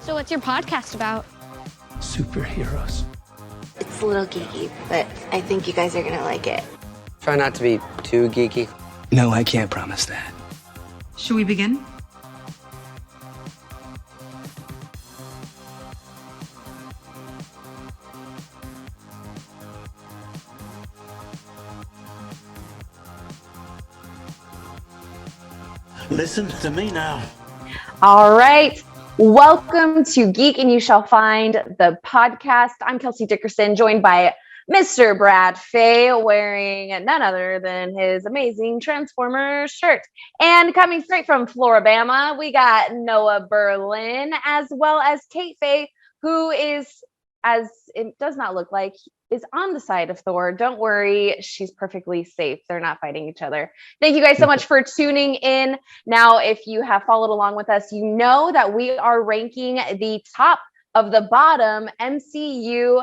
So what's your podcast about? Superheroes. It's a little geeky, but I think you guys are gonna like it. Try not to be too geeky. No, I can't promise that. Should we begin? Listen to me now. All right. Welcome to Geek and You Shall Find, the podcast. I'm Kelsey Dickerson, joined by Mr. Brad Fay, wearing none other than his amazing Transformers shirt. And coming straight from Floribama, we got Noah Berlin, as well as Kate Fay, who is, as it does not look like, is on the side of Thor. Don't worry, she's perfectly safe. They're not fighting each other. Thank you guys so much for tuning in. Now, if you have followed along with us, you know that we are ranking the top of the bottom MCU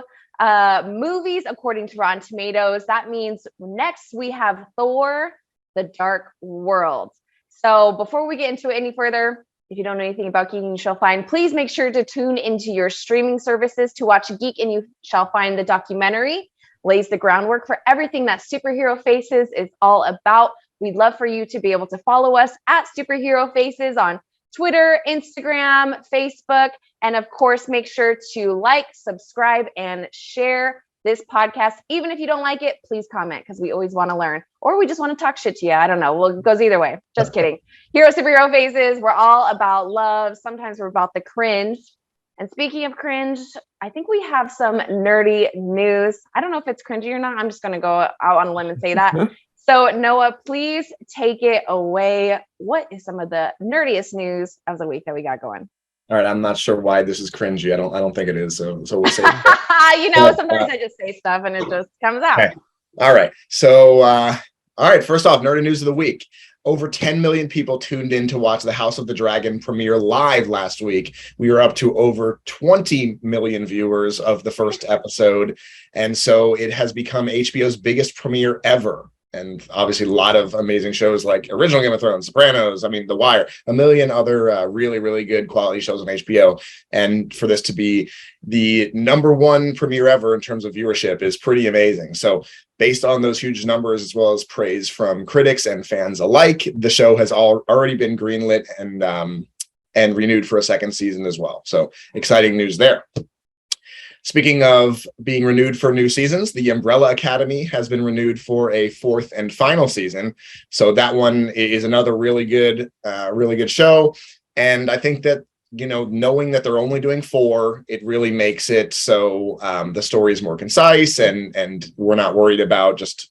movies according to Rotten Tomatoes. That means next we have Thor, The Dark World. So before we get into it any further, if you don't know anything about Geek and You Shall Find, please make sure to tune into your streaming services to watch Geek and You Shall Find, the documentary. Lays the groundwork for everything that Superhero Faces is all about. We'd love for you to be able to follow us at Superhero Faces on Twitter, Instagram, Facebook, and of course, make sure to like, subscribe, and share this podcast. Even if you don't like it, please comment, because we always want to learn, or we just want to talk shit to you. I don't know. Well, it goes either way. Just kidding. Hero Superhero Faces, we're all about love. Sometimes we're about the cringe. And speaking of cringe, I think we have some nerdy news. I don't know if it's cringy or not. I'm just going to go out on a limb and say that. So Noah, please take it away. What is some of the nerdiest news of the week that we got going? All right, I'm not sure why this is cringy. I don't think it is. So we'll say. Sometimes I just say stuff and it just comes out. Okay. All right. So, all right. First off, nerdy news of the week. Over 10 million people tuned in to watch the House of the Dragon premiere live last week. We were up to over 20 million viewers of the first episode. And so it has become HBO's biggest premiere ever. And obviously a lot of amazing shows like original Game of Thrones, Sopranos, The Wire, a million other really, really good quality shows on HBO. And for this to be the number one premiere ever in terms of viewership is pretty amazing. So based on those huge numbers, as well as praise from critics and fans alike, the show has already been greenlit and renewed for a second season as well. So exciting news there. Speaking of being renewed for new seasons, the Umbrella Academy has been renewed for a fourth and final season. So that one is another really good show. And I think that, knowing that they're only doing 4, it really makes it so the story is more concise and we're not worried about just,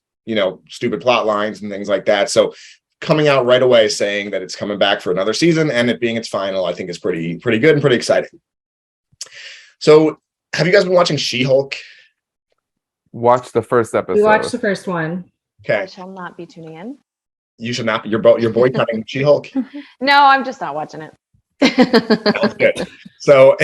stupid plot lines and things like that. So coming out right away saying that it's coming back for another season and it being its final, I think is pretty good and pretty exciting. So have you guys been watching She-Hulk? Watch the first episode. We watched the first one. Okay. I shall not be tuning in. You should not be. You're boycotting She-Hulk? No, I'm just not watching it. That's good. So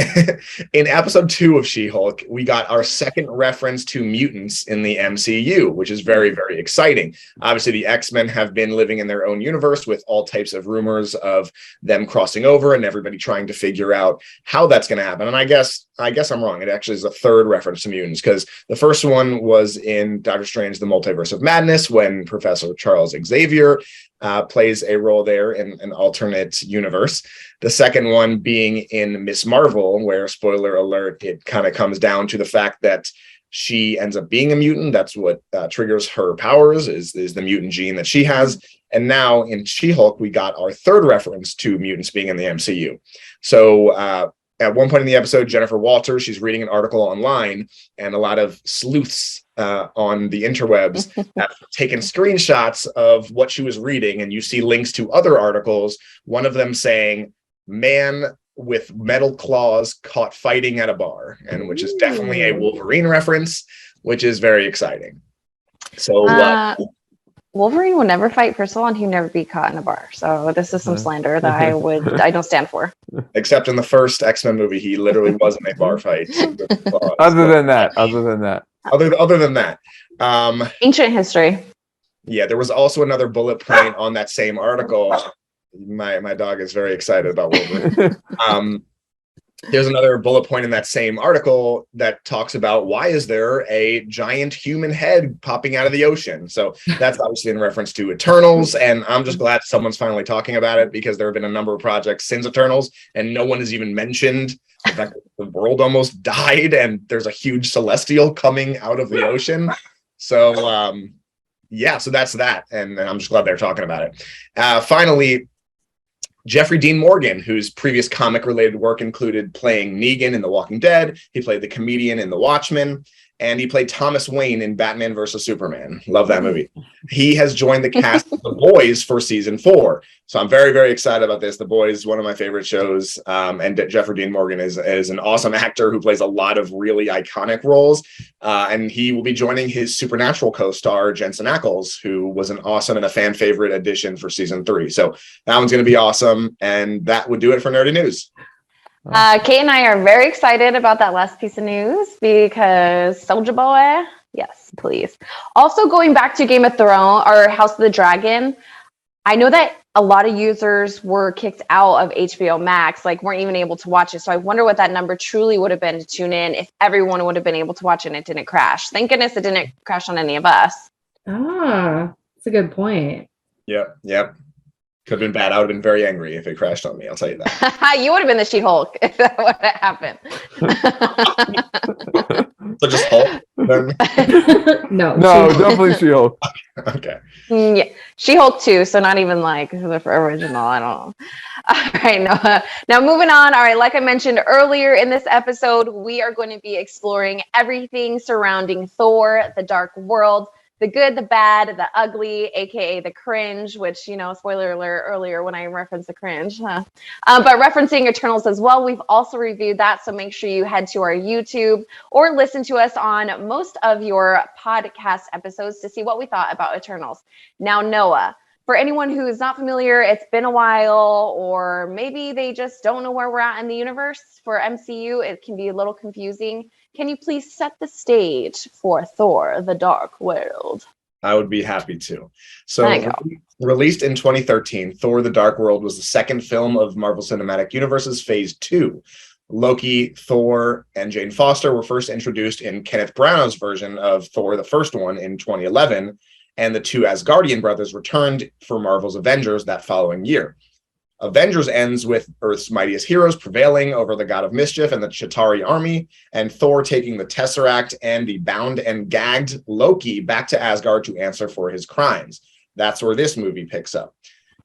in episode 2 of She-Hulk, we got our second reference to mutants in the MCU, which is very, very exciting. Obviously, the X-Men have been living in their own universe with all types of rumors of them crossing over and everybody trying to figure out how that's going to happen. And I guess I'm wrong. It actually is a third reference to mutants, because the first one was in Doctor Strange, The Multiverse of Madness, when Professor Charles Xavier plays a role there in an alternate universe. The second one being in Miss Marvel, where, spoiler alert, it kind of comes down to the fact that she ends up being a mutant. That's what triggers her powers, is the mutant gene that she has. And now in She-Hulk, we got our third reference to mutants being in the MCU. So at one point in the episode, Jennifer Walters, she's reading an article online, and a lot of sleuths on the interwebs have taken screenshots of what she was reading, and you see links to other articles, one of them saying, "Man with metal claws caught fighting at a bar," and which is definitely a Wolverine reference, which is very exciting. So Wolverine will never fight, first of all, and he'd never be caught in a bar. So this is some slander that I don't stand for. Except in the first X-Men movie, he literally was in a bar fight. Other than that. Other than that. Ancient history. Yeah, there was also another bullet point on that same article. My dog is very excited about Wolverine. There's another bullet point in that same article that talks about why is there a giant human head popping out of the ocean? So that's obviously in reference to Eternals, and I'm just glad someone's finally talking about it because there have been a number of projects since Eternals, and no one has even mentioned the fact that the world almost died and there's a huge celestial coming out of the ocean. So yeah, so that's that, and I'm just glad they're talking about it. Finally, Jeffrey Dean Morgan, whose previous comic-related work included playing Negan in The Walking Dead, he played the comedian in The Watchmen, and he played Thomas Wayne in Batman vs. Superman. Love that movie. He has joined the cast of The Boys for season 4. So I'm very, very excited about this. The Boys, one of my favorite shows. And Jeffrey Dean Morgan is an awesome actor who plays a lot of really iconic roles. And he will be joining his Supernatural co-star, Jensen Ackles, who was an awesome and a fan favorite addition for season 3. So that one's going to be awesome. And that would do it for Nerdy News. Kate and I are very excited about that last piece of news because Soldier Boy, yes, please. Also, going back to Game of Thrones or House of the Dragon, I know that a lot of users were kicked out of HBO Max, like weren't even able to watch it. So I wonder what that number truly would have been to tune in if everyone would have been able to watch it and it didn't crash. Thank goodness it didn't crash on any of us. Ah, that's a good point. Yep. Could have been bad. I would have been very angry if it crashed on me. I'll tell you that. You would have been the She-Hulk if that would have happened. So just Hulk then? No, No, definitely Shield. Okay. Yeah, She-Hulk too, so not even like the original. I don't know. All right, now moving on. All right, like I mentioned earlier in this episode, we are going to be exploring everything surrounding Thor: The Dark World. The good, the bad, the ugly, aka the cringe, which, spoiler alert earlier when I referenced the cringe. But referencing Eternals as well, we've also reviewed that. So make sure you head to our YouTube or listen to us on most of your podcast episodes to see what we thought about Eternals. Now, Noah, for anyone who is not familiar, it's been a while, or maybe they just don't know where we're at in the universe for MCU. It can be a little confusing. Can you please set the stage for Thor: The Dark World? I would be happy to. So, released in 2013, Thor: The Dark World was the second film of Marvel Cinematic Universe's Phase 2. Loki, Thor, and Jane Foster were first introduced in Kenneth Branagh's version of Thor, the first one, in 2011, and the two Asgardian brothers returned for Marvel's Avengers that following year. Avengers ends with Earth's mightiest heroes prevailing over the God of Mischief and the Chitauri army, and Thor taking the Tesseract and the bound and gagged Loki back to Asgard to answer for his crimes. That's where this movie picks up.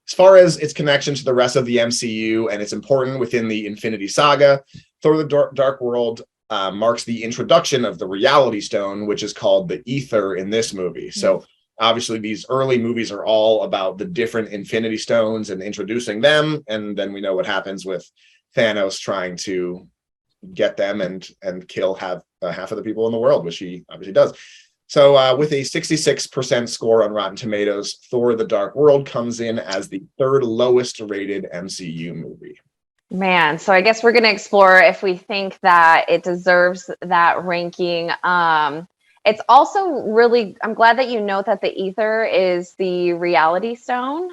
As far as its connection to the rest of the MCU and its importance within the Infinity Saga, Thor: The Dark World marks the introduction of the Reality Stone, which is called the Ether in this movie. So obviously, these early movies are all about the different Infinity Stones and introducing them, and then we know what happens with Thanos trying to get them and kill half of the people in the world, which he obviously does. So with a 66% score on Rotten Tomatoes, Thor: The Dark World comes in as the third lowest rated MCU movie. Man, so I guess we're going to explore if we think that it deserves that ranking. It's also really, I'm glad that you note that the ether is the reality stone,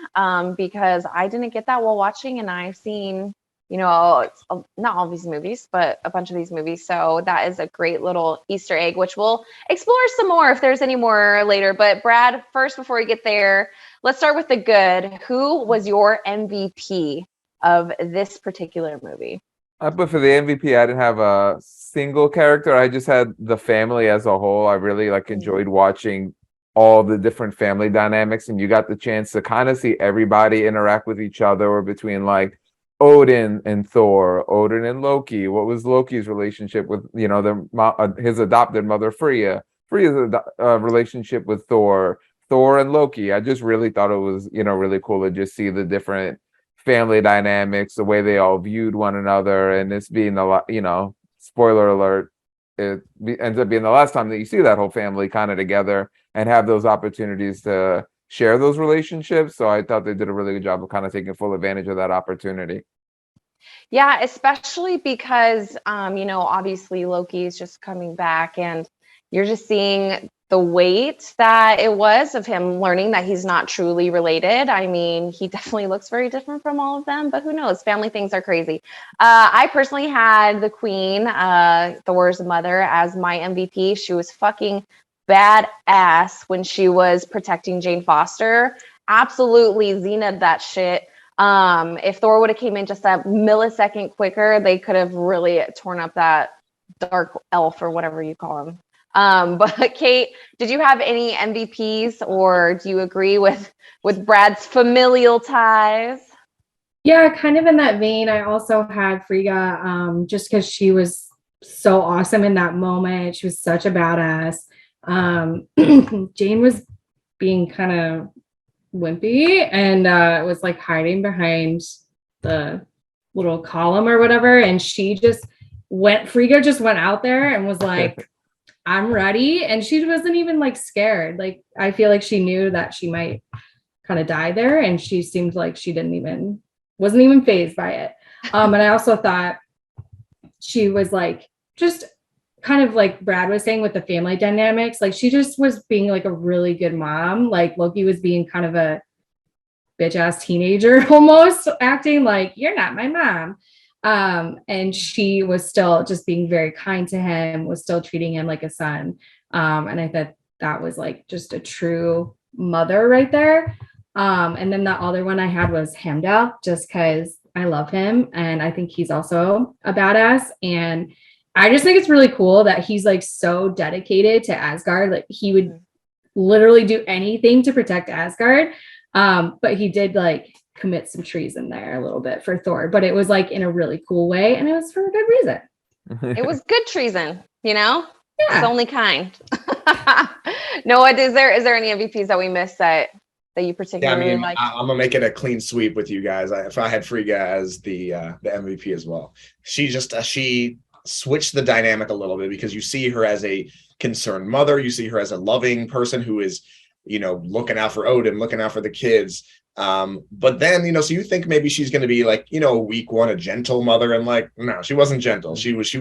because I didn't get that while watching, and I've seen, not all these movies, but a bunch of these movies. So that is a great little Easter egg, which we'll explore some more if there's any more later. But Brad, first, before we get there, let's start with the good. Who was your MVP of this particular movie? But for the MVP, I didn't have a single character. I just had the family as a whole. I really enjoyed watching all the different family dynamics, and you got the chance to kind of see everybody interact with each other, or between Odin and Thor, Odin and Loki. What was Loki's relationship with his adopted mother Freya? Freya's relationship with Thor and Loki. I just really thought it was really cool to just see the different family dynamics, the way they all viewed one another, and this being a lot, spoiler alert, ends up being the last time that you see that whole family kind of together and have those opportunities to share those relationships. So I thought they did a really good job of kind of taking full advantage of that opportunity. Yeah, especially because, obviously Loki is just coming back, and you're just seeing the weight that it was of him learning that he's not truly related. I mean, he definitely looks very different from all of them, but who knows? Family things are crazy. I personally had the Queen, Thor's mother, as my MVP. She was fucking badass when she was protecting Jane Foster. Absolutely Xena'd that shit. If Thor would have came in just a millisecond quicker, they could have really torn up that dark elf or whatever you call him. But Kate, did you have any MVPs, or do you agree with Brad's familial ties? Yeah, kind of in that vein. I also had Frigga, just because she was so awesome in that moment. She was such a badass. Jane was being kind of wimpy and was like hiding behind the little column or whatever. And Frigga just went out there and was like, I'm ready. And she wasn't even like scared. Like, I feel like she knew that she might kind of die there. And she seemed like she wasn't even fazed by it. And I also thought she was like, just kind of like Brad was saying with the family dynamics, like she just was being like a really good mom. Like Loki was being kind of a bitch ass teenager, almost acting like, you're not my mom. And she was still just being very kind to him, was still treating him like a son. And I thought that was like just a true mother right there. And then the other one I had was Hamdall, just because I love him. And I think he's also a badass. And I just think it's really cool that he's like so dedicated to Asgard. Like he would literally do anything to protect Asgard. But he did like commit some treason there a little bit for Thor, but it was like in a really cool way, and it was for a good reason. It was good treason, you know? Yeah. It's only kind. Noah, is there any MVPs that we missed that you particularly like? I'm gonna make it a clean sweep with you guys. If I had Frigga as the MVP as well, she switched the dynamic a little bit, because you see her as a concerned mother, you see her as a loving person who is, looking out for Odin, looking out for the kids. But then, so you think maybe she's going to be like, week one, a gentle mother, and like, no, she wasn't gentle. She was she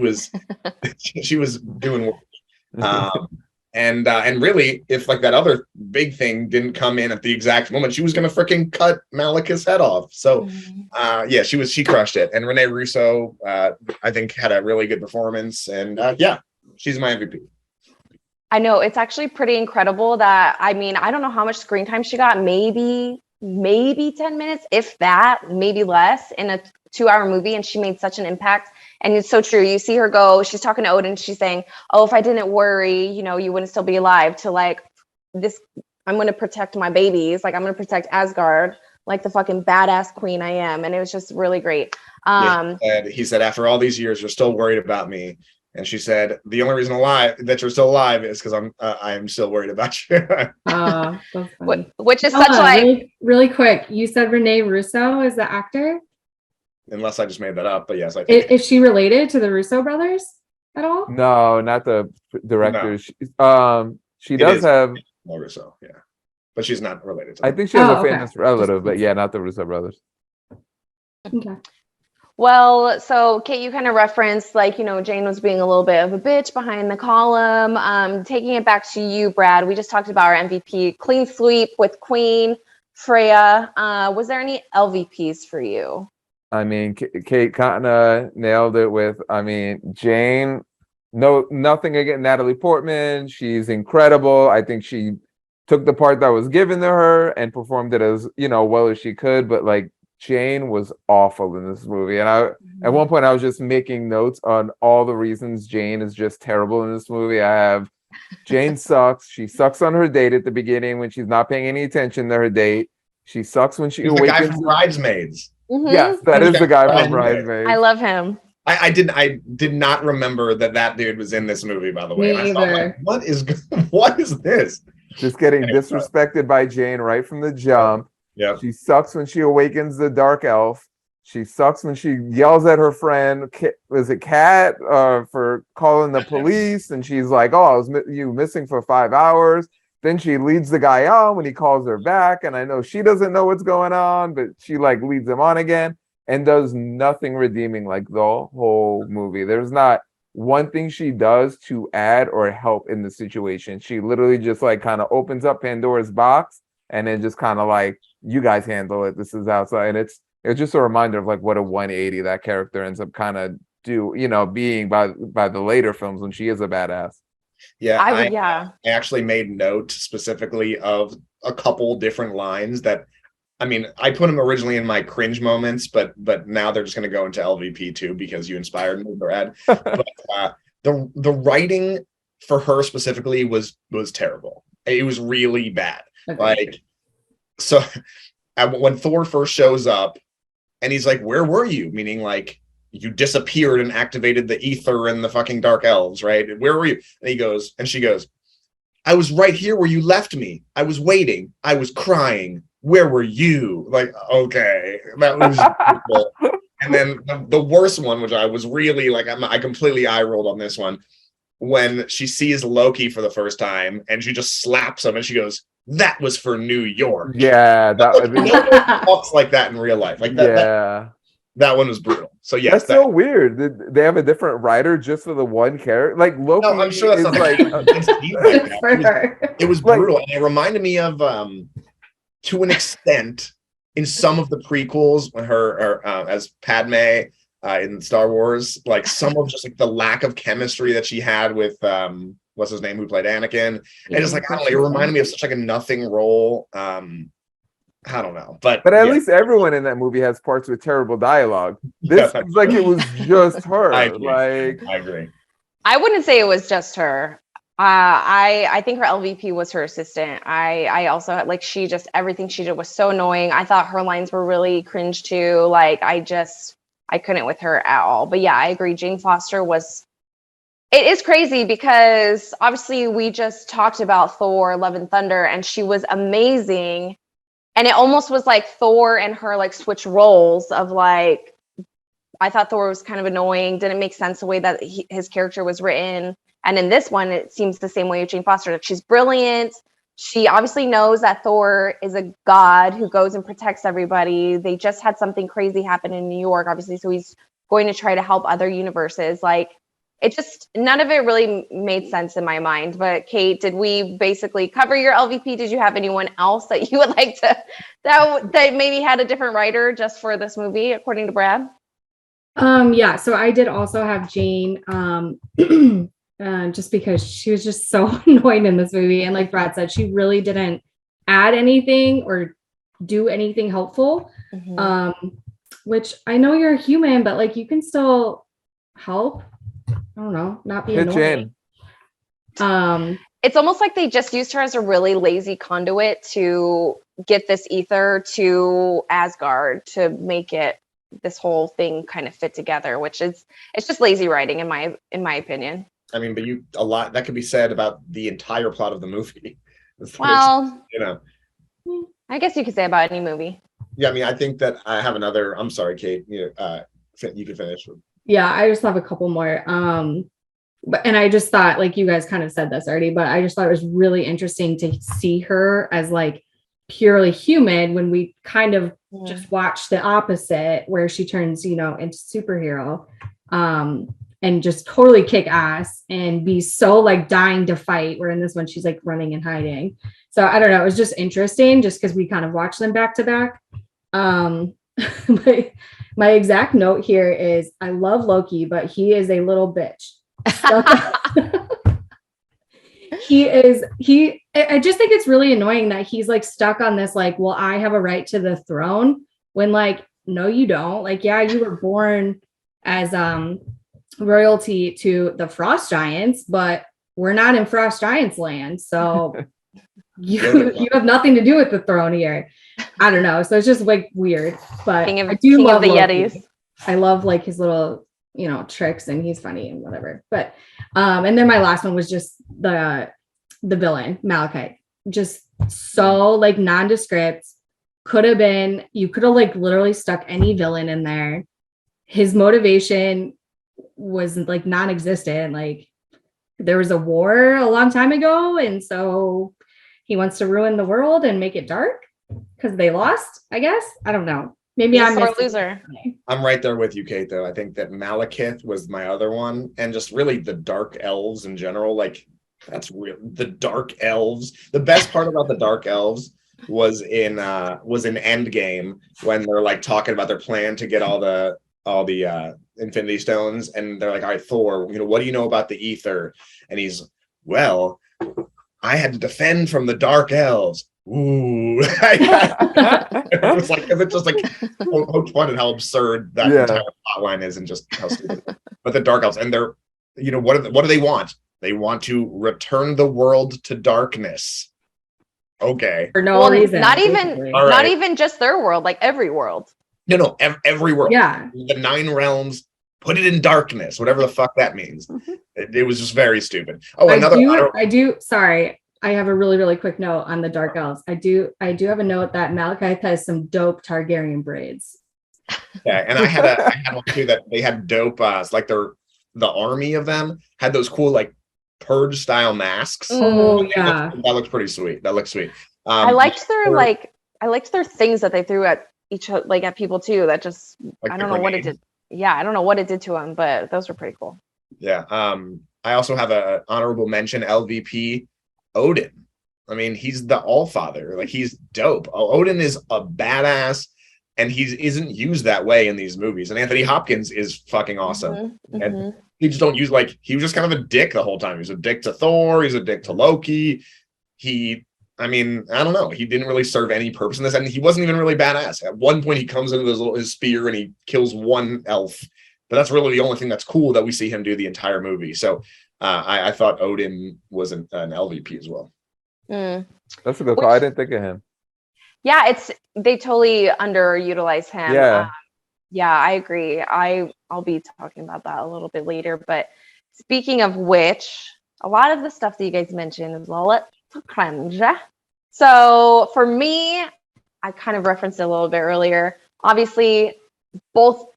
was doing work. And really, if like that other big thing didn't come in at the exact moment, she was going to freaking cut Malekith's head off. So yeah, she crushed it. And Renee Russo, I think, had a really good performance, and yeah, she's my MVP. I know, it's actually pretty incredible that, I mean, I don't know how much screen time she got, maybe 10 minutes, if that, maybe less, in a 2-hour movie, and she made such an impact. And it's so true. You see her go, she's talking to Odin, she's saying, oh, if I didn't worry, you wouldn't still be alive, to like, this, I'm going to protect my babies, like I'm going to protect Asgard, like the fucking badass queen I am. And it was just really great. He said, after all these years, you're still worried about me. And she said, the only reason that you're still alive is because I am still worried about you. Which is such like really quick. You said Renee Russo is the actor? Unless I just made that up, but yes, I think. Is she related to the Russo brothers at all? No, not the directors. No. She does have Russo, yeah, but she's not related to them. I think she has a famous relative, but yeah, not the Russo brothers. Okay. Well, so Kate, you kind of referenced like, Jane was being a little bit of a bitch behind the column. Taking it back to you, Brad, we just talked about our MVP clean sweep with Queen, Freya. Was there any LVPs for you? I mean, Kate kind of nailed it with, Jane, nothing against Natalie Portman. She's incredible. I think she took the part that was given to her and performed it as, well as she could, but like, Jane was awful in this movie. And at one point I was just making notes on all the reasons Jane is just terrible in this movie. I have Jane sucks. She sucks on her date at the beginning when she's not paying any attention to her date. She sucks when she awakens. The guy from Bridesmaids. Mm-hmm. Yes, that is the guy from Bridesmaids. I love him. I did not remember that dude was in this movie, by the way. Me either. What is this? Just getting disrespected by Jane right from the jump. Yeah. She sucks when she awakens the dark elf. She sucks when she yells at her friend, was it Kat, for calling the police, and she's like, "Oh, I was missing for 5 hours." Then she leads the guy on when he calls her back, and I know she doesn't know what's going on, but she like leads him on again and does nothing redeeming like the whole movie. There's not one thing she does to add or help in the situation. She literally just like kind of opens up Pandora's box and then just kind of like, you guys handle it. This is outside. And it's just a reminder of like what a 180 that character ends up kind of being by the later films when she is a badass. Yeah, I I actually made note specifically of a couple different lines that, I mean, I put them originally in my cringe moments, but now they're just going to go into LVP too because you inspired me, Brad. But the writing for her specifically was terrible. It was really bad. Okay. Like, so when Thor first shows up, and he's like, "Where were you?" Meaning like you disappeared and activated the ether and the fucking dark elves, right? Where were you? And she goes, "I was right here where you left me. I was waiting. I was crying. Where were you?" Like, okay, that was cool. And then the worst one, which I was really like, I completely eye rolled on this one, when she sees Loki for the first time and she just slaps him and she goes, "That was for New York." Yeah, that talks like that in real life. Like that, that one was brutal. So yes, that's so weird. Did they have a different writer just for the one character? Like Loki, no, I'm sure that's not like it was brutal, and it reminded me of to an extent in some of the prequels when her as Padme in Star Wars, like some of just like the lack of chemistry that she had with what's his name who played Anakin, and just like I don't know, it reminded me of such like a nothing role. I don't know, but at least everyone in that movie has parts with terrible dialogue. This was like it was just her. I agree. I wouldn't say it was just her. I think her LVP was her assistant. I also had like everything she did was so annoying. I thought her lines were really cringe too. Like I couldn't with her at all. But yeah, I agree. Jane Foster it is crazy because obviously we just talked about Thor, Love and Thunder, and she was amazing. And it almost was like Thor and her like switch roles of like, I thought Thor was kind of annoying. Didn't make sense the way that his character was written. And in this one, it seems the same way with Jane Foster, that she's brilliant. She obviously knows that Thor is a god who goes and protects everybody. They just had something crazy happen in New York, obviously. So he's going to try to help other universes. Like, none of it really made sense in my mind. But Kate, did we basically cover your LVP? Did you have anyone else that you would like to, that maybe had a different writer just for this movie, according to Brad? Yeah, so I did also have Jane, just because she was just so annoying in this movie. And like Brad said, she really didn't add anything or do anything helpful. Mm-hmm. Which I know you're a human, but like you can still help. I don't know, not be annoying. It's almost like they just used her as a really lazy conduit to get this ether to Asgard to make it this whole thing kind of fit together, which is, it's just lazy writing in my opinion. I mean, but a lot that could be said about the entire plot of the movie. Well, I guess you could say about any movie. Yeah, I mean, I think that I have another. I'm sorry, Kate. You can finish. Yeah, I just have a couple more. And I just thought, like you guys kind of said this already, but I just thought it was really interesting to see her as like purely human when we kind of just watch the opposite, where she turns, into superhero, and just totally kick ass and be so like dying to fight. Where in this one, she's like running and hiding. So I don't know. It was just interesting just because we kind of watched them back to back. My exact note here is I love Loki, but he is a little bitch. I just think it's really annoying that he's like stuck on this, like, well, I have a right to the throne when like, no, you don't. Like, yeah, you were born as royalty to the Frost Giants, but we're not in Frost Giants land. So you have nothing to do with the throne here. I don't know. So it's just like weird, but I do love the Yetis. I love like his little, tricks, and he's funny and whatever. But and then my last one was just the villain, Malachi. Just so like nondescript. You could have like literally stuck any villain in there. His motivation was like non-existent. Like there was a war a long time ago, and so he wants to ruin the world and make it dark because they lost, I guess. I don't know. Maybe He's a I'm sore missing loser. something. I'm right there with you, Kate, though. I think that Malekith was my other one, and just really the dark elves in general. Like, that's real. The dark elves. The best part about the dark elves was in Endgame when they're like talking about their plan to get all the Infinity Stones, and they're like, "All right, Thor, what do you know about the ether?" And he's, "Well, I had to defend from the dark elves." Ooh. It was like, it's just like how fun and how absurd that entire plot line is, and just how stupid. But the dark elves, and they're, what do they want? They want to return the world to darkness. Okay. For no reason. Not basically. not even just their world, like every world. No, every world. Yeah. The 9 realms, put it in darkness, whatever the fuck that means. It was just very stupid. Oh, I do. Sorry, I have a really, really quick note on the Dark Elves. I do have a note that Malachi has some dope Targaryen braids. Yeah, and I had one too that they had dope. Like the army of them had those cool like purge style masks. Oh yeah, that looks pretty sweet. That looks sweet. I liked their things that they threw at at people too. That just like I don't know what it did. Yeah, I don't know what it did to them, but those were pretty cool. Yeah. I also have a honorable mention, LVP Odin. I mean, he's the Allfather. Like, he's dope. Odin is a badass, and he isn't used that way in these movies. And Anthony Hopkins is fucking awesome. And he just don't use, like, he was just kind of a dick the whole time. He was a dick to Thor. He's a dick to Loki. I mean, I don't know. He didn't really serve any purpose in this, and he wasn't even really badass. At one point, he comes in with his spear and he kills one elf, but that's really the only thing that's cool that we see him do the entire movie. So I thought Odin was an LVP as well. That's a good call. I didn't think of him. Yeah, they totally underutilize him. Yeah, I agree. I'll be talking about that a little bit later. But speaking of which, a lot of the stuff that you guys mentioned is a little cringe. So for me, I kind of referenced it a little bit earlier. Obviously, both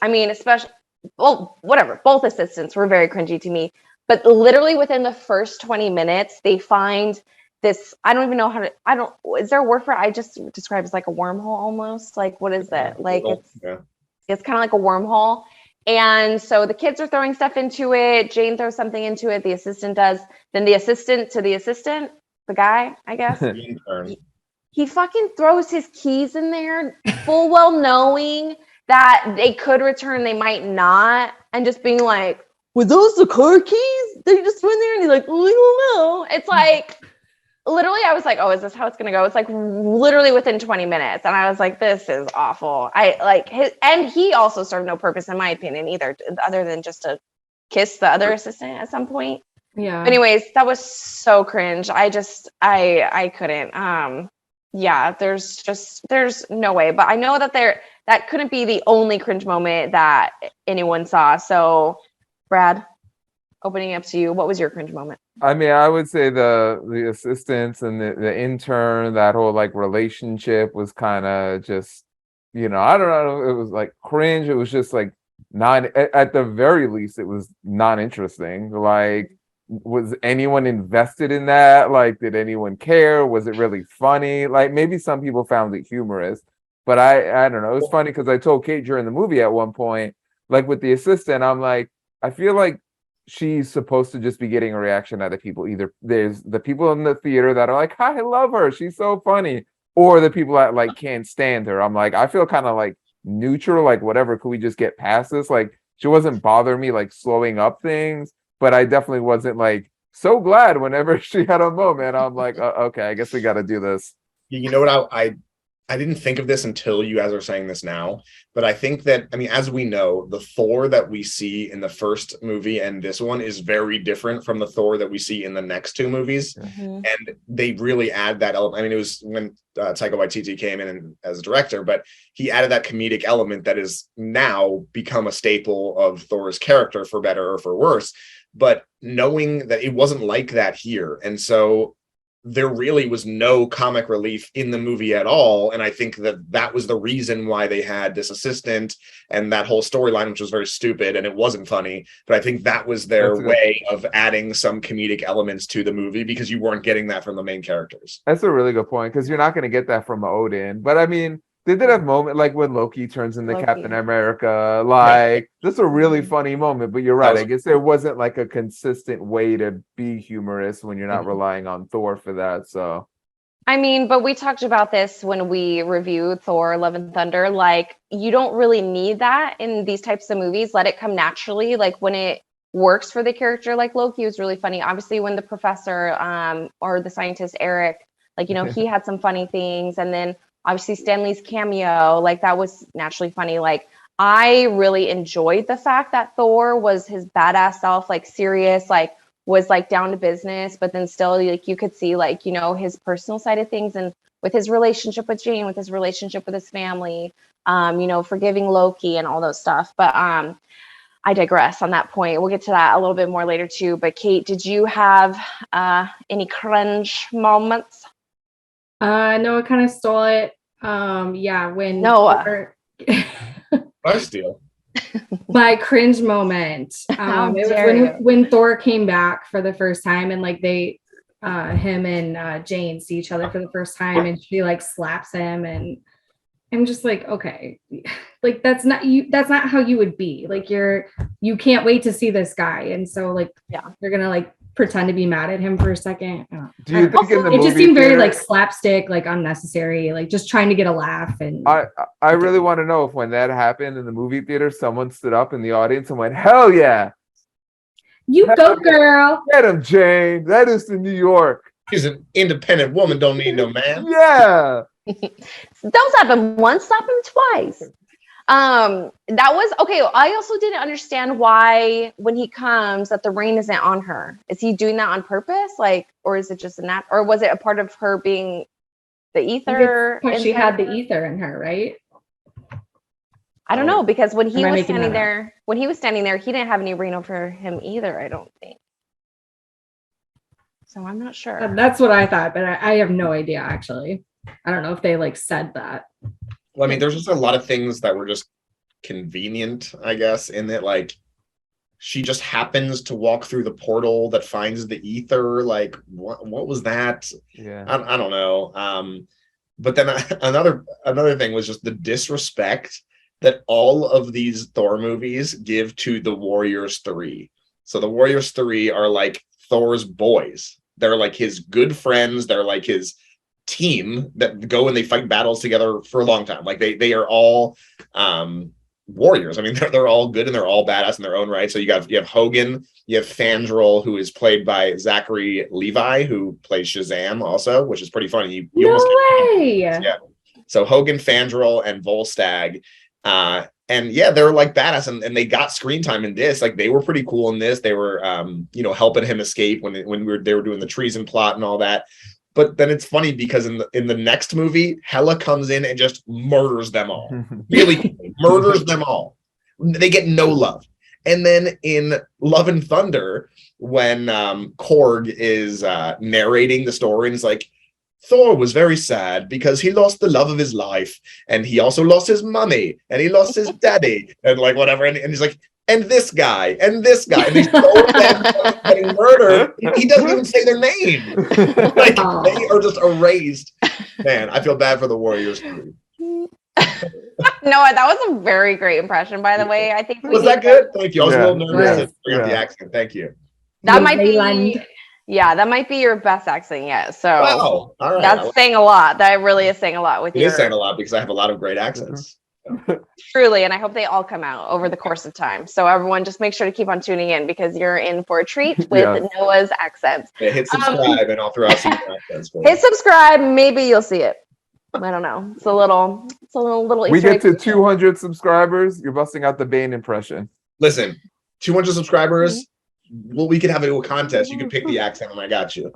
assistants were very cringy to me. But literally within the first 20 minutes, they find this, I don't even know is there a word for it? I just describe it as like a wormhole almost. Like, what is it? Like, it's kind of like a wormhole. And so the kids are throwing stuff into it. Jane throws something into it. The assistant does. Then the assistant to the assistant, the guy, I guess. He fucking throws his keys in there, full well knowing that they could return, they might not. And just being like, were those the car keys? They just went there, and he's like, oh, I don't know. It's like, literally, I was like, oh, is this how it's gonna go? It's like literally within 20 minutes, and I was like, this is awful. And he also served no purpose, in my opinion, either, other than just to kiss the other assistant at some point. yeah. Anyways, that was so cringe. I couldn't. Yeah, there's no way. But I know that that couldn't be the only cringe moment that anyone saw. So, Brad, opening up to you, what was your cringe moment? I mean, I would say the assistants and the intern, that whole like relationship was kind of just, I don't know, it was like cringe. It was just like at the very least, it was not interesting. Like, was anyone invested in that? Like, did anyone care? Was it really funny? Like, maybe some people found it humorous, but I don't know. It was funny because I told Kate during the movie at one point, like with the assistant, I'm like, I feel like she's supposed to just be getting a reaction out of people. Either there's the people in the theater that are like, I love her, she's so funny, or the people that like can't stand her. I'm like, I feel kind of like neutral, like whatever, could we just get past this? Like, she wasn't bothering me like slowing up things, but I definitely wasn't like so glad whenever she had a moment. I'm like, okay, I guess we got to do this. You know what? I didn't think of this until you guys are saying this now, but I think that, I mean, as we know, the Thor that we see in the first movie and this one is very different from the Thor that we see in the next two movies. And they really add that element. I mean, it was when Taika Waititi came in as director, but he added that comedic element that is now become a staple of Thor's character, for better or for worse. But knowing that it wasn't like that here, and so there really was no comic relief in the movie at all. And I think that was the reason why they had this assistant and that whole storyline, which was very stupid and it wasn't funny. But I think that was their way of adding some comedic elements to the movie, because you weren't getting that from the main characters. That's a really good point, because you're not going to get that from Odin. But I mean, They did have moment like when Loki turns into Loki. Captain America. Like that's a really funny moment. But you're right. I guess there wasn't like a consistent way to be humorous when you're not relying on Thor for that. So I mean, but we talked about this when we reviewed Thor: Love and Thunder. Like, you don't really need that in these types of movies. Let it come naturally. Like when it works for the character, like Loki was really funny. Obviously, when the professor or the scientist Eric, like, you know, he had some funny things, and then obviously Stanley's cameo, like that was naturally funny. Like I really enjoyed the fact that Thor was his badass self, like serious, like was like down to business, but then still like you could see like, you know, his personal side of things, and with his relationship with Jane, with his relationship with his family, you know, forgiving Loki and all those stuff. But I digress on that point. We'll get to that a little bit more later too. But Kate, did you have any cringe moments? No, I kind of stole it. Yeah, when Noah. I steal. My cringe moment. How It was dare when Thor came back for the first time, and like they him and Jane see each other for the first time, and she like slaps him, and I'm just like, okay, like that's not how you would be. Like you can't wait to see this guy, and so like you're gonna like pretend to be mad at him for a second. do you think in the it movie just seemed very theater- like slapstick, like unnecessary, like just trying to get a laugh. And I really want to know if when that happened in the movie theater, someone stood up in the audience and went, "Hell yeah, you go, girl." get him, Jane. That is the New York." She's an independent woman, don't need no man. Yeah. Don't slap him once, slap him twice. That was okay. I also didn't understand why when he comes that the rain isn't on her. Is he doing that on purpose? Like, or is it just or was it a part of her being the ether? Because she inside had of the her? ether in her, right? I don't know, because when he Am I was making standing that up? there, he didn't have any rain over him either, I don't think. So I'm not sure. That's what I thought, but I have no idea actually. I don't know if they like said that. Well, I mean, there's just a lot of things that were just convenient, I guess, in that like she just happens to walk through the portal that finds the ether. Like, what was that? Yeah. I don't know. But then another thing was just the disrespect that all of these Thor movies give to the Warriors 3. So the Warriors 3 are like Thor's boys. They're like his good friends. They're like his team that go and they fight battles together for a long time. Like they are all warriors. I mean, they're all good and they're all badass in their own right. So you have Hogan, you have Fandral, who is played by Zachary Levi, who plays Shazam also, which is pretty funny. You No almost way. yeah. So Hogan, Fandral, and Volstagg. And yeah, they're like badass, and they got screen time in this. Like they were pretty cool in this. They were helping him escape when they were doing the treason plot and all that. But then it's funny because in the next movie, Hela comes in and just murders them all. Really murders them all. They get no love. And then in Love and Thunder, when Korg is narrating the story and is like, Thor was very sad because he lost the love of his life, and he also lost his money, and he lost his daddy, and like whatever. And he's like, and this guy, and this guy, and he's so getting murdered. He doesn't even say their name. Like they are just erased. Man, I feel bad for the Warriors. No, that was a very great impression, by the way. I think Was that good? Thank you. I was a little nervous to bring up the Yeah. accent. Thank you. That might be, Leyland. yeah, that might be your best accent yet. So Wow. All right. that's saying a lot. That really is saying a lot with It your is saying a lot because I have a lot of great accents. truly, and I hope they all come out over the course of time. So everyone, just make sure to keep on tuning in because you're in for a treat with Yes. Noah's accents. Yeah, hit subscribe and I'll throw out some more accents for you. Hit subscribe, maybe you'll see it. I don't know. It's a little We Easter get to egg. 200 subscribers. You're busting out the Bane impression. Listen, 200 subscribers. Well, we could have a contest. You can pick the accent, and I got you.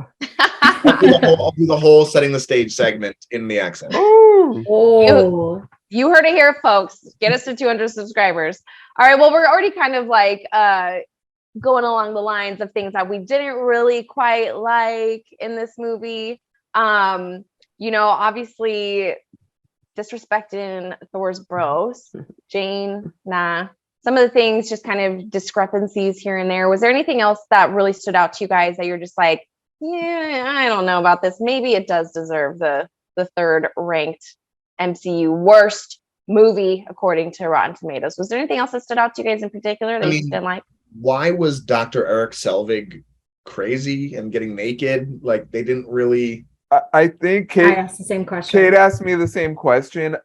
I'll do the whole setting the stage segment in the accent. Ooh. Oh, You heard it here, folks. Get us to 200 subscribers. All right. Well, we're already kind of like going along the lines of things that we didn't really quite like in this movie. Obviously disrespecting Thor's bros. Jane, nah. Some of the things, just kind of discrepancies here and there. Was there anything else that really stood out to you guys that you're just like, yeah, I don't know about this. Maybe it does deserve the third ranked MCU worst movie according to Rotten Tomatoes. Was there anything else that stood out to you guys in particular that you just didn't like? Why was Dr. Eric Selvig crazy and getting naked? Like, they didn't really. I think I asked the same question. Kate asked me the same question.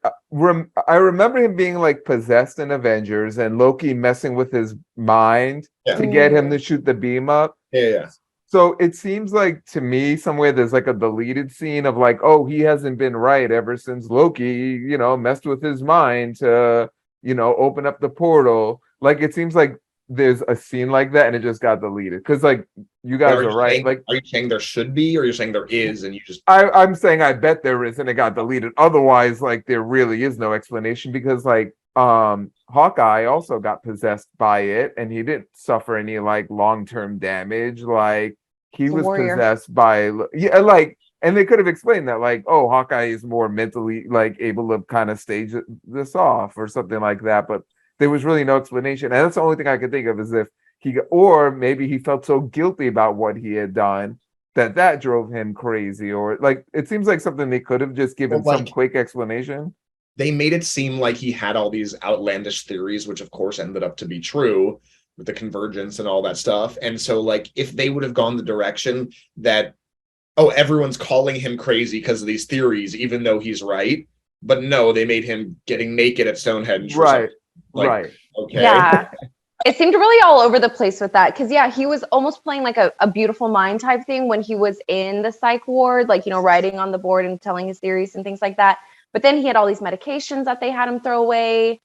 I remember him being like possessed in Avengers and Loki messing with his mind to get him to shoot the beam up. Yeah. So it seems like to me somewhere there's like a deleted scene of like, oh, he hasn't been right ever since Loki, messed with his mind to, open up the portal. Like it seems like there's a scene like that and it just got deleted. Because like you guys are right. Like, are you saying there should be, or you're saying there is and you just I'm saying I bet there is and it got deleted. Otherwise, like there really is no explanation because like Hawkeye also got possessed by it and he didn't suffer any like long-term damage. Like he was possessed by and they could have explained that like, oh, Hawkeye is more mentally like able to kind of stage this off or something like that, but there was really no explanation. And that's the only thing I could think of is if or maybe he felt so guilty about what he had done that drove him crazy, or like it seems like something they could have just given some quick explanation. They made it seem like he had all these outlandish theories, which of course ended up to be true with the convergence and all that stuff. And so like if they would have gone the direction that, oh, everyone's calling him crazy because of these theories, even though he's right. But no, they made him getting naked at Stonehenge. Right. Like, right. Okay. Yeah. It seemed really all over the place with that. Cause yeah, he was almost playing like a beautiful mind type thing when he was in the psych ward, like, writing on the board and telling his theories and things like that. But then he had all these medications that they had him throw away.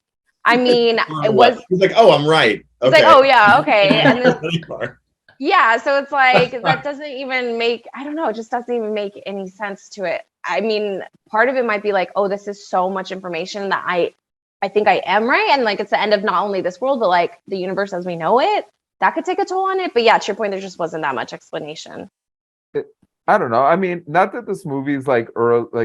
I mean, it was. He's like, oh, I'm right. Okay. He's like, oh yeah, okay. And then, yeah, so it's like that doesn't even make. I don't know. It just doesn't even make any sense to it. I mean, part of it might be like, oh, this is so much information that I think I am right, and like it's the end of not only this world but like the universe as we know it. That could take a toll on it. But yeah, to your point, there just wasn't that much explanation. I don't know. I mean, not that this movie is like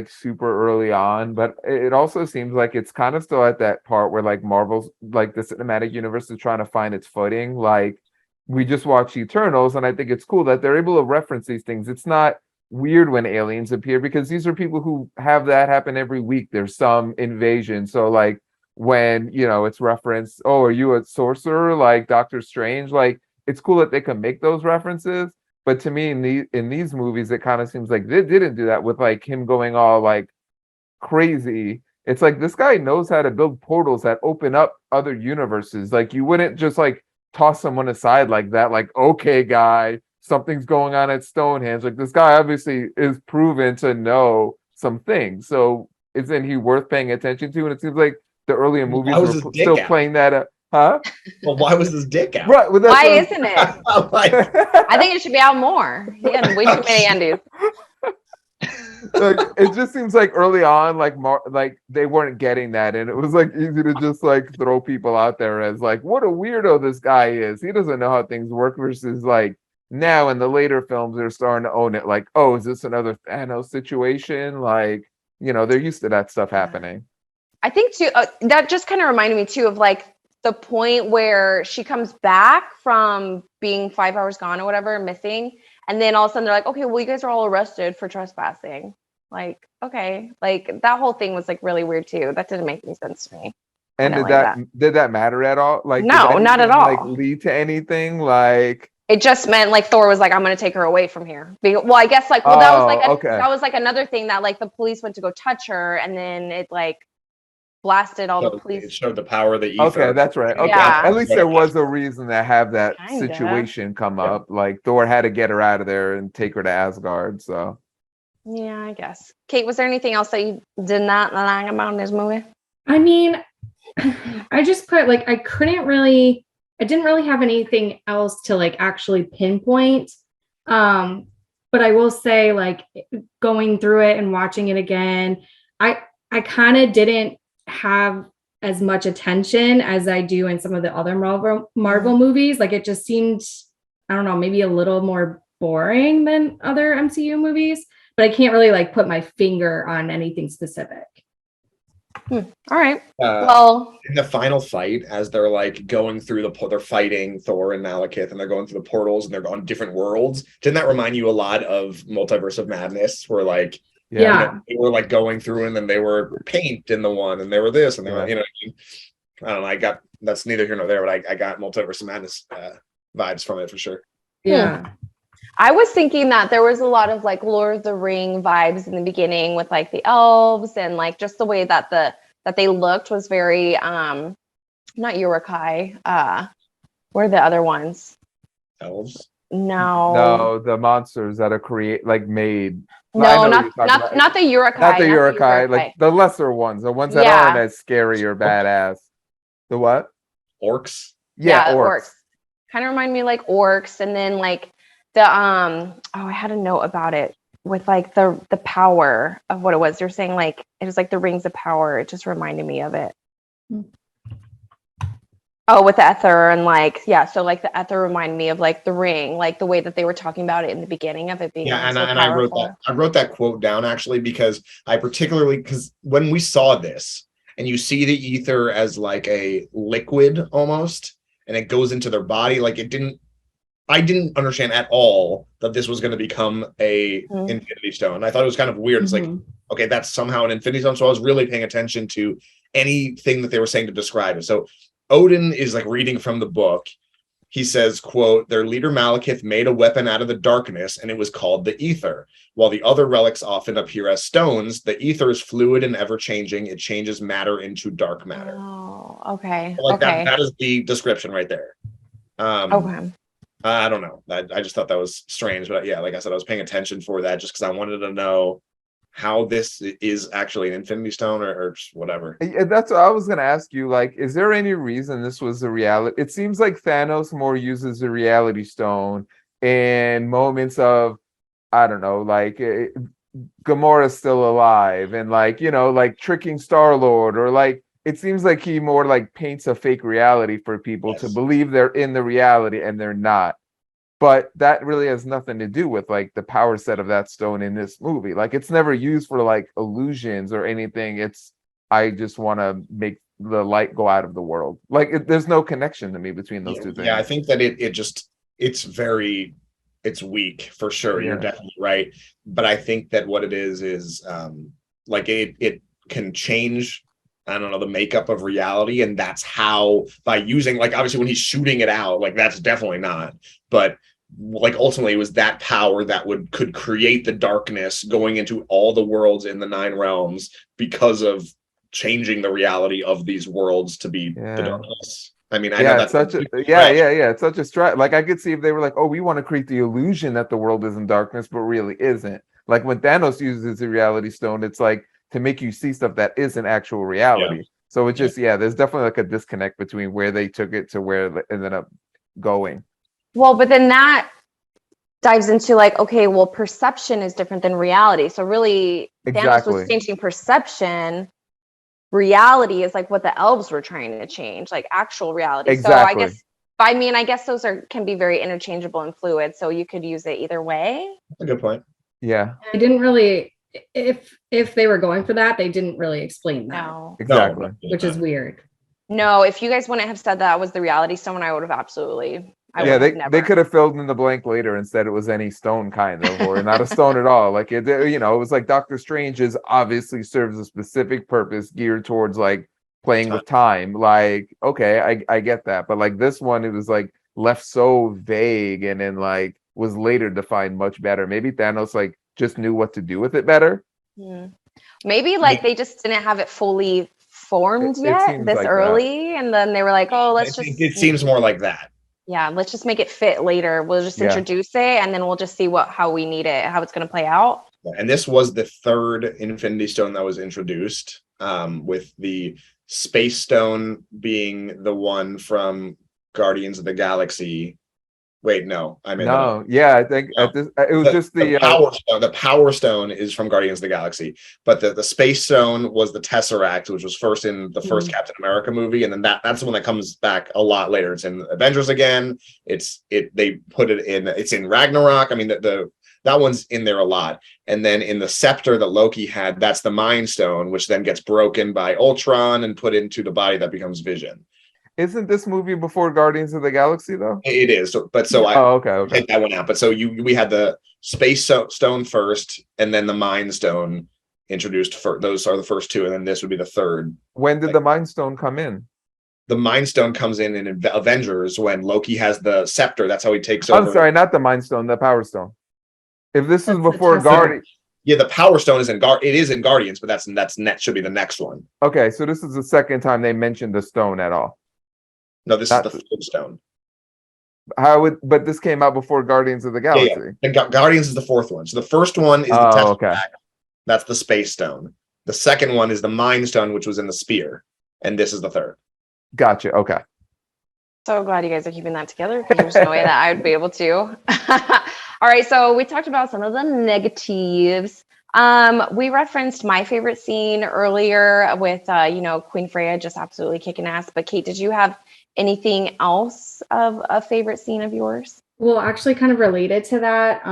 super early on, but it also seems like it's kind of still at that part where like Marvel's like the cinematic universe is trying to find its footing. Like we just watched Eternals, and I think it's cool that they're able to reference these things. It's not weird when aliens appear because these are people who have that happen every week. There's some invasion. So like when, it's referenced, oh, are you a sorcerer like Doctor Strange? Like it's cool that they can make those references. But to me, in these movies, it kind of seems like they didn't do that with like him going all like crazy. It's like this guy knows how to build portals that open up other universes. Like you wouldn't just like toss someone aside like that. Like, okay, guy, something's going on at Stonehenge. Like this guy obviously is proven to know some things. So isn't he worth paying attention to? And it seems like the earlier movies were still playing that up. Huh? Well, why was this dick out? Right. Well, why isn't it? I think it should be out more. He had way too many undies. Like, it just seems like early on, like they weren't getting that, and it was like easy to just like throw people out there as like, what a weirdo this guy is. He doesn't know how things work. Versus like now in the later films, they're starting to own it. Like, oh, is this another Thanos situation? Like, they're used to that stuff happening. I think too. That just kind of reminded me too of like the point where she comes back from being 5 hours gone or whatever, missing. And then all of a sudden they're like, okay, well, you guys are all arrested for trespassing. Like, okay. Like that whole thing was like really weird too. That didn't make any sense to me. And did that matter at all? Like, no, not at all. Like lead to anything? Like it just meant like Thor was like, I'm going to take her away from here. Well, I guess like, that was like another thing that like the police went to go touch her. And then it like blasted all the police. It showed the power of the ether. Okay, that's right. Okay, yeah. At least there was a reason to have that situation come up. Like Thor had to get her out of there and take her to Asgard. So yeah, I guess. Kate, was there anything else that you did not like about in this movie? I mean, I just put like I didn't really have anything else to like actually pinpoint. But I will say, like going through it and watching it again, I kind of didn't have as much attention as I do in some of the other Marvel movies. Like it just seemed, I don't know, maybe a little more boring than other MCU movies, but I can't really like put my finger on anything specific. All right. Well, in the final fight, as they're like going through they're fighting Thor and Malekith, and they're going through the portals and they're going different worlds. Didn't that remind you a lot of Multiverse of Madness, where like Yeah. They were like going through, and then they were paint in the one, and they were this, and they were, I don't know. I got, that's neither here nor there, but I got Multiverse of Madness vibes from it for sure. Yeah. I was thinking that there was a lot of like Lord of the Ring vibes in the beginning with like the elves, and like just the way that they looked was very not Urukai. What are the other ones? Elves? No, the monsters that are made. No, not the Urukai. Not the Urukai, like the lesser ones, the ones that aren't as scary or badass. The what? Orcs? Yeah, orcs. Kind of remind me of like orcs, and then like the I had a note about it with like the power of what it was. You're saying like it was like the rings of power. It just reminded me of it. Oh, with the ether and like, so like the ether reminded me of like the ring, like the way that they were talking about it in the beginning of it being and so I wrote that quote down actually because because when we saw this and you see the ether as like a liquid almost, and it goes into their body, like I didn't understand at all that this was going to become a Infinity Stone. I thought it was kind of weird. It's like, okay, that's somehow an Infinity Stone. So I was really paying attention to anything that they were saying to describe it. So Odin is like reading from the book. He says, quote, their leader Malekith made a weapon out of the darkness, and it was called the ether. While the other relics often appear as stones, the ether is fluid and ever-changing. It changes matter into dark matter. Oh, okay. That is the description right there. Okay. I don't know. I just thought that was strange. But yeah, like I said, I was paying attention for that just because I wanted to know how this is actually an Infinity Stone or just whatever. That's what I was going to ask you. Like, is there any reason this was a reality? It seems like Thanos more uses the Reality Stone in moments of, I don't know, like Gamora's still alive and like, like tricking Star-Lord, or like, it seems like he more like paints a fake reality for people to believe they're in the reality and they're not. But that really has nothing to do with like the power set of that stone in this movie. Like it's never used for like illusions or anything. I just want to make the light go out of the world. Like there's no connection to me between those two things. Yeah, I think that it's weak for sure. You're definitely right. But I think that what it is like it can change, I don't know, the makeup of reality. And that's how, by using, like, obviously when he's shooting it out, like that's definitely not, but like ultimately it was that power that could create the darkness going into all the worlds in the 9 realms because of changing the reality of these worlds to be the darkness. I mean, I know that's it's such a stretch. Like I could see if they were like, oh, we want to create the illusion that the world is in darkness, but really isn't. Like when Thanos uses the Reality Stone, it's like to make you see stuff that isn't actual reality. So it just, there's definitely like a disconnect between where they took it to where it ended up going. Well, but then that dives into like, okay, well, perception is different than reality. So really, Thanos was changing perception. Reality is like what the elves were trying to change, like actual reality. Exactly. So I guess those can be very interchangeable and fluid. So you could use it either way. That's a good point. Yeah. I didn't really, if they were going for that, they didn't really explain that. No. Exactly. Which is weird. No, if you guys wouldn't have said that was the Reality Stone, I would have absolutely. They could have filled in the blank later and said it was any stone kind of, or not a stone at all. Like it was like Doctor Strange obviously serves a specific purpose geared towards like playing with time. Like, okay, I get that. But like this one, it was like left so vague and then like was later defined much better. Maybe Thanos like just knew what to do with it better. Maybe like they just didn't have it fully formed yet this early. And then they were like, oh, it seems more like that. Yeah, let's just make it fit later. We'll just introduce it and then we'll just see how we need it, how it's going to play out. And this was the third Infinity Stone that was introduced, with the Space Stone being the one from Guardians of the Galaxy. Wait, no, I mean, no, yeah, I think it was just the Power Stone. The Power Stone is from Guardians of the Galaxy, but the Space Stone was the Tesseract, which was first in the first Captain America movie, and then that's the one that comes back a lot later. It's in Avengers again. They put it in. It's in Ragnarok. I mean, that one's in there a lot. And then in the scepter that Loki had, that's the Mind Stone, which then gets broken by Ultron and put into the body that becomes Vision. Isn't this movie before Guardians of the Galaxy though? It is, so I Okay. take that one out. But so we had the Space Stone first, and then the Mind Stone introduced. Those are the first two, and then this would be the third. When did the Mind Stone come in? The Mind Stone comes in Avengers when Loki has the scepter. That's how he takes over. I'm sorry, not the Mind Stone, the Power Stone. If this is That's the before Tesseract. Guardians, Yeah, the Power Stone is it is in Guardians, but that's should be the next one. okay, so this is the second time they mentioned the stone at all. No, this Not is the third stone. But this came out before Guardians of the Galaxy. Yeah. And Guardians is the fourth one. So the first one is the Tesseract. Okay. That's the Space Stone. The second one is the Mind Stone, which was in the spear, and this is the third. Gotcha. Okay. So glad you guys are keeping that together because there's no way that I would be able to. All right, so we talked about some of the negatives. We referenced my favorite scene earlier with, Queen Freya just absolutely kicking ass. But Kate, did you have anything else of a favorite scene of yours? Well, actually, kind of related to that,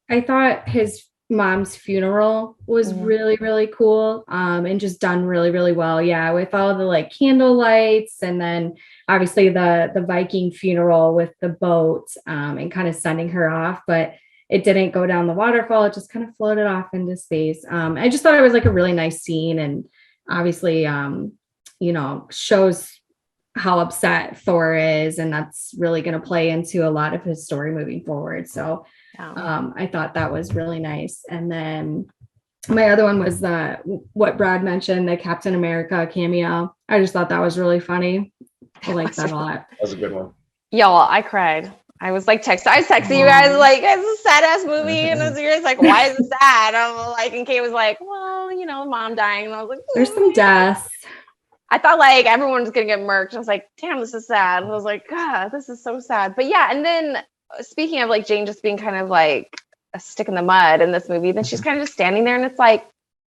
I thought his mom's funeral was really, really cool, and just done really, really well. Yeah, with all the like candle lights, and then obviously the Viking funeral with the boat, and kind of sending her off, but it didn't go down the waterfall. It just kind of floated off into space. I just thought it was like a really nice scene, and obviously, shows how upset Thor is, and that's really going to play into a lot of his story moving forward. So I thought that was really nice. And then my other one was what Brad mentioned, the Captain America cameo. I just thought that was really funny. I like that a lot. That was a good one. Y'all, I cried. I was like I was texting you guys like, it's a sad ass movie, and I was yours like, why is it sad? I'm like, and Kate was like, well, mom dying, and I was like, There's some deaths. I thought like everyone was gonna get murked. I was like, damn, this is sad. And I was like, God, this is so sad. But yeah, and then speaking of like Jane just being kind of like a stick in the mud in this movie, then she's kind of just standing there, and it's like,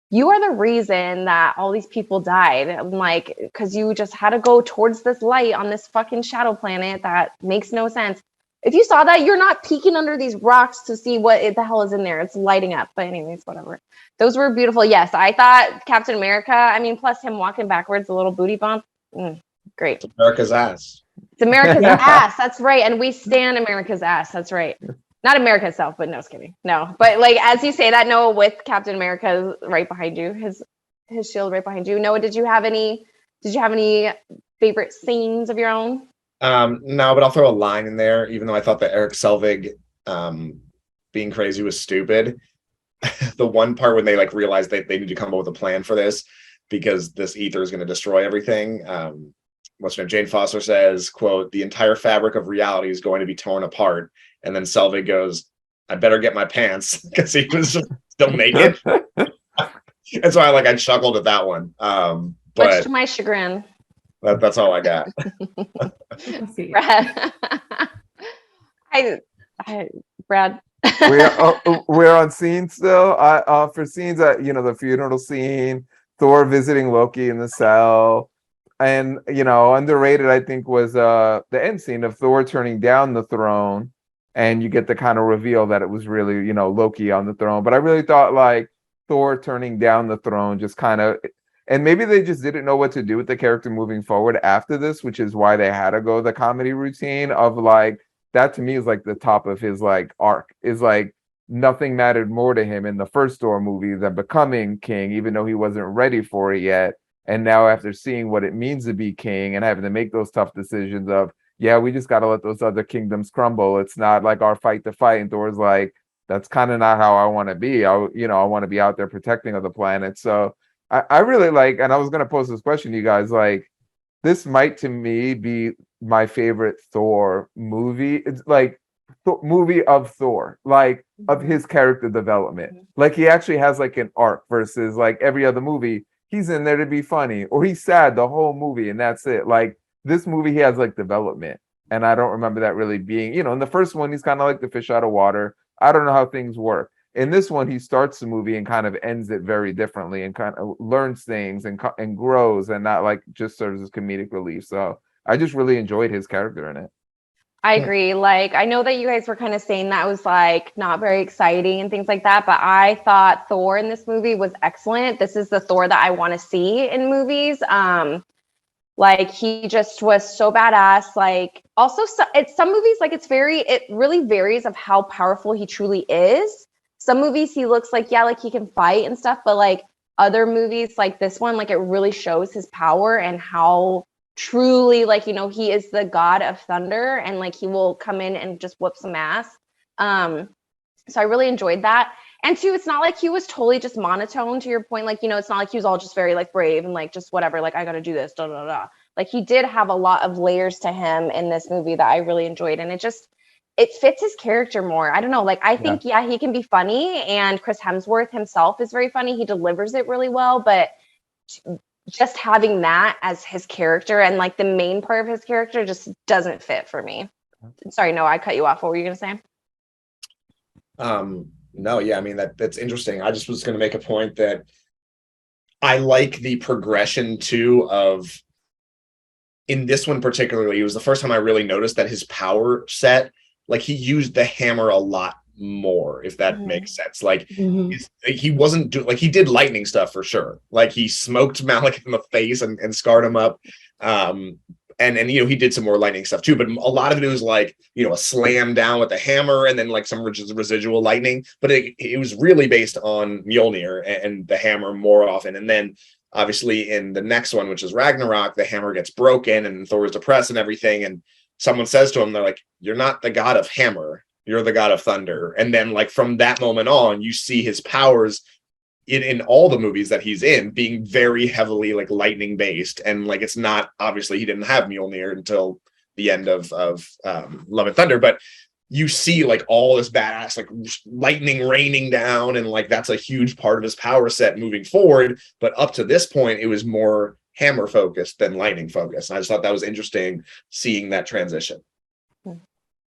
you are the reason that all these people died. I'm like, because you just had to go towards this light on this fucking shadow planet that makes no sense. If you saw that, you're not peeking under these rocks to see what the hell is in there. It's lighting up. But anyways, whatever. Those were beautiful. Yes, I thought Captain America, plus him walking backwards, a little booty bump. Great. It's America's ass. It's America's ass. That's right. And we stand America's ass. That's right. Not America itself, but no, just kidding. No. But like, as you say that, Noah, with Captain America right behind you, his shield right behind you. Noah, did you have any favorite scenes of your own? No, but I'll throw a line in there, even though I thought that Eric Selvig being crazy was stupid. The one part when they like realized they need to come up with a plan for this because this ether is going to destroy everything. What's her name? Jane Foster says, quote, "The entire fabric of reality is going to be torn apart." And then Selvig goes, "I better get my pants," because he was still naked. And so I chuckled at that one. Much But to my chagrin. that's all I got. Brad. Brad. we're on scenes still. For scenes that the funeral scene, Thor visiting Loki in the cell, and underrated I think was the end scene of Thor turning down the throne, and you get the kind of reveal that it was really Loki on the throne. But I really thought like Thor turning down the throne just kind of. And maybe they just didn't know what to do with the character moving forward after this, which is why they had to go the comedy routine of like, that to me is like the top of his like arc, is like nothing mattered more to him in the first Thor movie than becoming king, even though he wasn't ready for it yet. And now after seeing what it means to be king and having to make those tough decisions of, yeah, we just got to let those other kingdoms crumble. It's not like our fight to fight. And Thor's like, that's kind of not how I want to be. I want to be out there protecting other planets. So I really like, and I was going to pose this question to you guys, like, this might to me be my favorite Thor movie. It's like movie of Thor, like of his character development. Like he actually has like an arc versus like every other movie. He's in there to be funny or he's sad the whole movie and that's it. Like this movie, he has like development. And I don't remember that really being, in the first one, he's kind of like the fish out of water. I don't know how things work. In this one, he starts the movie and kind of ends it very differently and kind of learns things and grows and not like just serves as comedic relief. So I just really enjoyed his character in it. I agree. Like, I know that you guys were kind of saying that was like not very exciting and things like that, but I thought Thor in this movie was excellent. This is the Thor that I want to see in movies. Like he just was so badass. Like also it's some movies like it really varies of how powerful he truly is. Some movies he looks like, yeah, like he can fight and stuff, but like other movies like this one, like it really shows his power and how truly like, you know, he is the god of thunder and like he will come in and just whoop some ass. So I really enjoyed that. And two, it's not like he was totally just monotone to your point. Like, you know, it's not like he was all just very like brave and like just whatever, like I got to do this, da, da, da. Like he did have a lot of layers to him in this movie that I really enjoyed. And it fits his character more. I don't know. Like, I think, yeah, he can be funny and Chris Hemsworth himself is very funny. He delivers it really well, but just having that as his character and like the main part of his character just doesn't fit for me. Sorry, no, I cut you off. What were you going to say? No, yeah, I mean, that's interesting. I just was going to make a point that I like the progression too of, in this one particularly, it was the first time I really noticed that his power set, like he used the hammer a lot more, if that makes sense. Like he wasn't doing, like he did lightning stuff for sure. Like he smoked Malachi in the face and scarred him up. And you know, he did some more lightning stuff too, but a lot of it was like, you know, a slam down with the hammer and then like some residual lightning. But it was really based on Mjolnir and the hammer more often. And then obviously in the next one, which is Ragnarok, the hammer gets broken and Thor is depressed and everything. And someone says to him, they're like, "You're not the god of hammer, you're the god of thunder." And then like from that moment on, you see his powers in all the movies that he's in being very heavily like lightning based. And like, it's not, obviously he didn't have Mjolnir until the end of Love and Thunder, but you see like all this badass like lightning raining down, and like that's a huge part of his power set moving forward. But up to this point, it was more hammer focused than lightning focused. And I just thought that was interesting seeing that transition.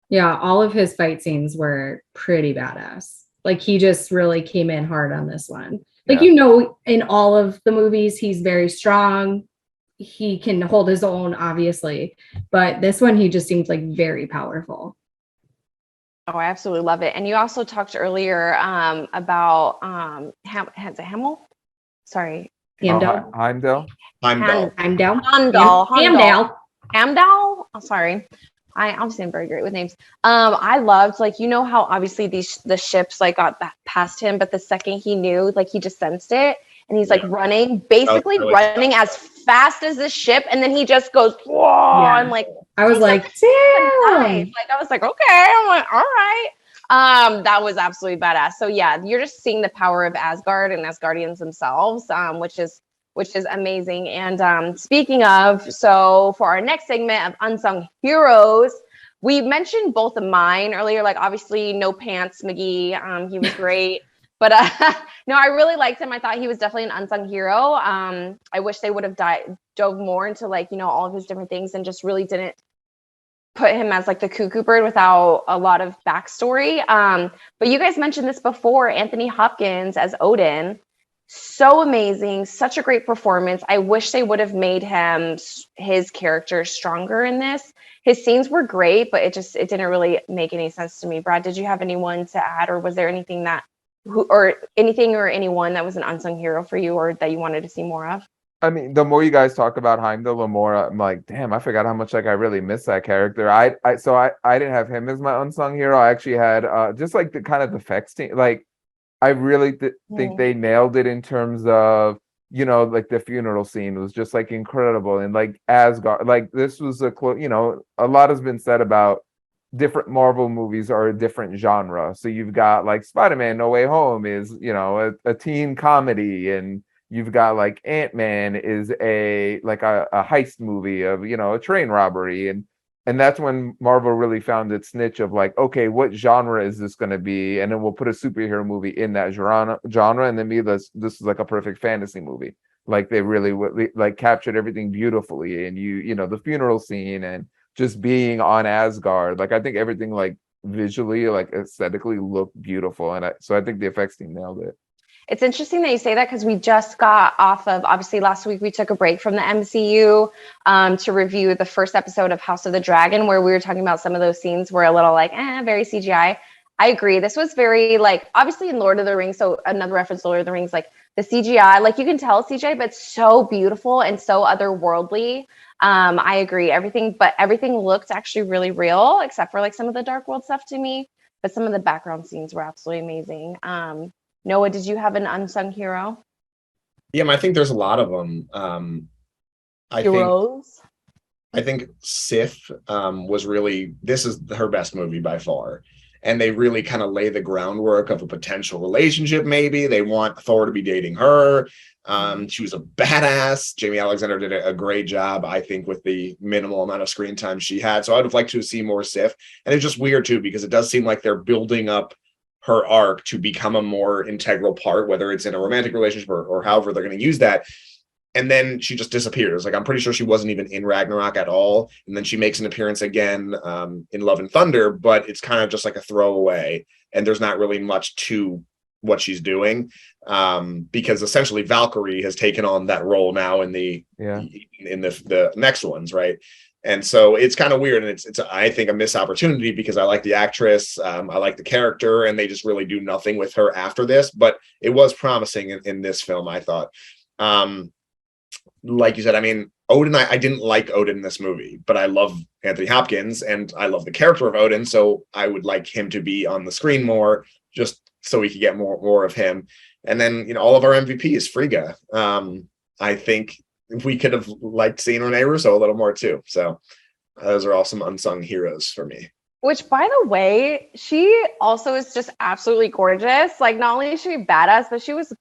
Yeah, all of his fight scenes were pretty badass. Like he just really came in hard on this one. Like, you know, in all of the movies, he's very strong. He can hold his own, obviously. But this one, he just seems like very powerful. Oh, I absolutely love it. And you also talked earlier about Hamel? Sorry. Heimdall. Heimdall. Oh, sorry. I obviously am very great with names. I loved, like, you know how obviously the ships like got past him, but the second he knew, like he just sensed it, and he's like running, basically really running as fast as the ship, and then he just goes, whoa, and like I was like, damn. Like I was like, okay, I'm like, all right. That was absolutely badass. So yeah, you're just seeing the power of Asgard and Asgardians themselves, which is amazing. And speaking of, so for our next segment of Unsung Heroes, we mentioned both of mine earlier, like obviously No Pants McGee, he was great. But no, I really liked him. I thought he was definitely an unsung hero. I wish they would have dove more into like, you know, all of his different things and just really didn't put him as like the cuckoo bird without a lot of backstory. But you guys mentioned this before, Anthony Hopkins as Odin. So amazing, such a great performance. I wish they would have made his character stronger in this. His scenes were great, but it didn't really make any sense to me. Brad, did you have anyone to add, or was there anything or anyone that was an unsung hero for you, or that you wanted to see more of? I mean, the more you guys talk about Heimdall, the more I'm like, damn, I forgot how much like I really miss that character. I didn't have him as my unsung hero. I actually had just like the kind of effects team. Like, I really think they nailed it in terms of, you know, like the funeral scene was just like incredible. And like Asgard, like this was you know, a lot has been said about different Marvel movies are a different genre. So you've got like Spider-Man No Way Home is, you know, a teen comedy, and you've got like Ant-Man is a heist movie of, you know, a train robbery. And that's when Marvel really found its niche of like, okay, what genre is this going to be? And then we'll put a superhero movie in that genre, and then this is like a perfect fantasy movie. Like they really like captured everything beautifully, and you know, the funeral scene and just being on Asgard. Like I think everything like visually, like aesthetically looked beautiful, and so I think the effects team nailed it. It's interesting that you say that, because we just got off of, obviously last week we took a break from the MCU to review the first episode of House of the Dragon, where we were talking about some of those scenes were a little like, very CGI. I agree. This was very like, obviously in Lord of the Rings, so another reference to Lord of the Rings, like The CGI, like you can tell it's CGI, but it's so beautiful and so otherworldly. I agree. Everything looked actually really real, except for like some of the Dark World stuff to me. But some of the background scenes were absolutely amazing. Noah, did you have an unsung hero? Yeah, I think there's a lot of them. Heroes? I think Sif was really, this is her best movie by far. And they really kind of lay the groundwork of a potential relationship, maybe. They want Thor to be dating her. She was a badass. Jamie Alexander did a great job, I think, with the minimal amount of screen time she had. So I would have liked to see more Sif. And it's just weird, too, because it does seem like they're building up her arc to become a more integral part, whether it's in a romantic relationship or however they're going to use that. And then she just disappears. Like, I'm pretty sure she wasn't even in Ragnarok at all. And then she makes an appearance again in Love and Thunder, but it's kind of just like a throwaway. And there's not really much to what she's doing because essentially Valkyrie has taken on that role now in the next ones, right? And so it's kind of weird. And it's I think, a missed opportunity because I like the actress. I like the character, and they just really do nothing with her after this. But it was promising in this film, I thought. Like you said, I mean, Odin, I didn't like Odin in this movie, but I love Anthony Hopkins and I love the character of Odin. So I would like him to be on the screen more, just so we could get more of him. And then, all of our MVPs, Frigga. I think we could have liked seeing Renee Russo a little more too. So those are all some unsung heroes for me. Which, by the way, she also is just absolutely gorgeous. Like, not only is she badass, but she was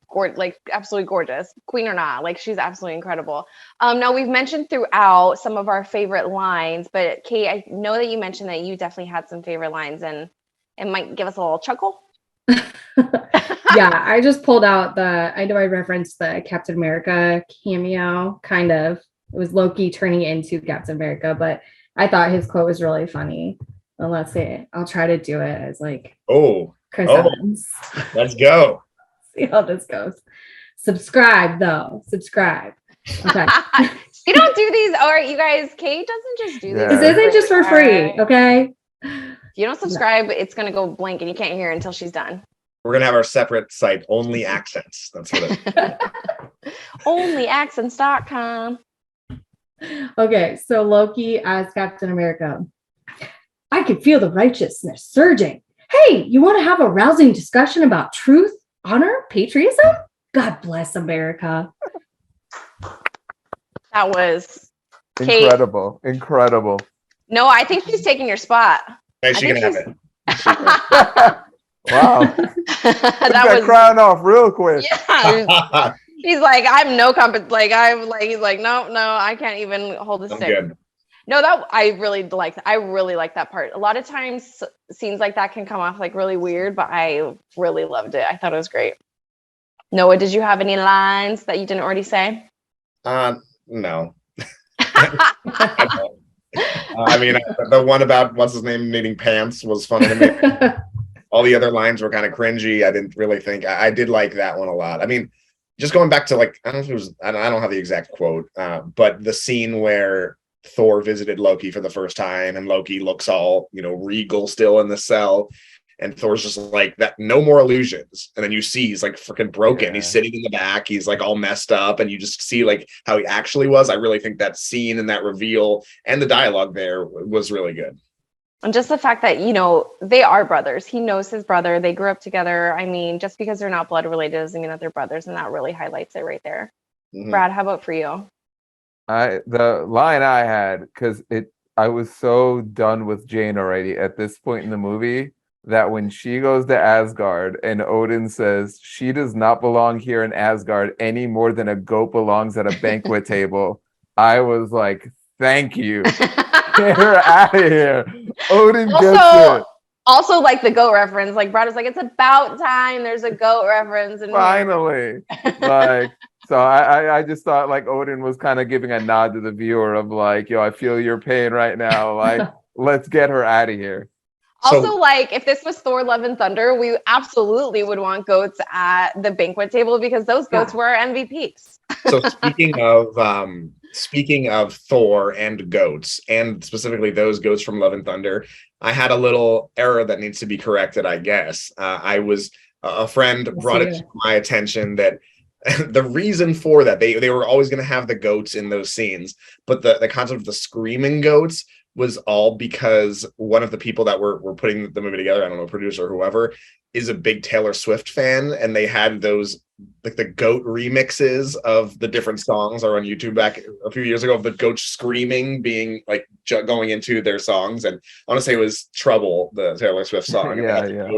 absolutely gorgeous, queen or not. Like, she's absolutely incredible. Now, we've mentioned throughout some of our favorite lines, but Kate, I know that you mentioned that you definitely had some favorite lines, and it might give us a little chuckle. Yeah, I just pulled out I know I referenced the Captain America cameo, kind of. It was Loki turning into Captain America, but I thought his quote was really funny. Well, let's see. I'll try to do it as like Chris Evans. Let's go. See how this goes. Subscribe, though. Subscribe. Okay. You don't do these. All right, you guys. Kate doesn't just do these. This isn't just for free, okay? If you don't subscribe, it's going to go blank and you can't hear it until she's done. We're going to have our separate site, Only Accents. That's what it Onlyaccents.com. Okay, so Loki as Captain America. I can feel the righteousness surging. Hey, you want to have a rousing discussion about truth, honor, patriotism? God bless America. That was incredible. Kate. Incredible. No, I think she's taking your spot. Hey, she can have it. Wow. that was crown off real quick. Yeah. He's like, I'm no compet. He's like, no, I can't even hold a stick. Good. No, that I really like that part. A lot of times scenes like that can come off like really weird, but I really loved it. I thought it was great. Noah, did you have any lines that you didn't already say? No. I mean, the one about what's his name needing pants was funny to me. All the other lines were kind of cringy. I didn't really think I did like that one a lot. I mean, just going back to I don't know if it was, I don't have the exact quote, but the scene where Thor visited Loki for the first time and Loki looks all, regal still in the cell. And Thor's just like, that, no more illusions. And then you see he's like freaking broken. Yeah. He's sitting in the back. He's like all messed up. And you just see like how he actually was. I really think that scene and that reveal and the dialogue there was really good. And just the fact that, they are brothers. He knows his brother. They grew up together. I mean, just because they're not blood related doesn't mean that they're brothers. And that really highlights it right there. Mm-hmm. Brad, how about for you? The line I had, because I was so done with Jane already at this point in the movie, that when she goes to Asgard and Odin says she does not belong here in Asgard any more than a goat belongs at a banquet table, I was like, thank you. Get her out of here. Odin gets it. Also, like the goat reference, like Brad was like, it's about time there's a goat reference. And finally. So I just thought like Odin was kind of giving a nod to the viewer of like, yo, I feel your pain right now. Like, let's get her out of here. Also, like, if this was Thor, Love and Thunder, we absolutely would want goats at the banquet table because those goats were our MVPs. So speaking of Thor and goats, and specifically those goats from Love and Thunder, I had a little error that needs to be corrected, I guess. A friend brought it to my attention that the reason for that, they were always going to have the goats in those scenes, but the concept of the screaming goats was all because one of the people that were putting the movie together, I don't know, producer or whoever, is a big Taylor Swift fan, and they had those like the goat remixes of the different songs are on YouTube back a few years ago of the goats screaming being like going into their songs, and I want to say it was Trouble, the Taylor Swift song. Yeah.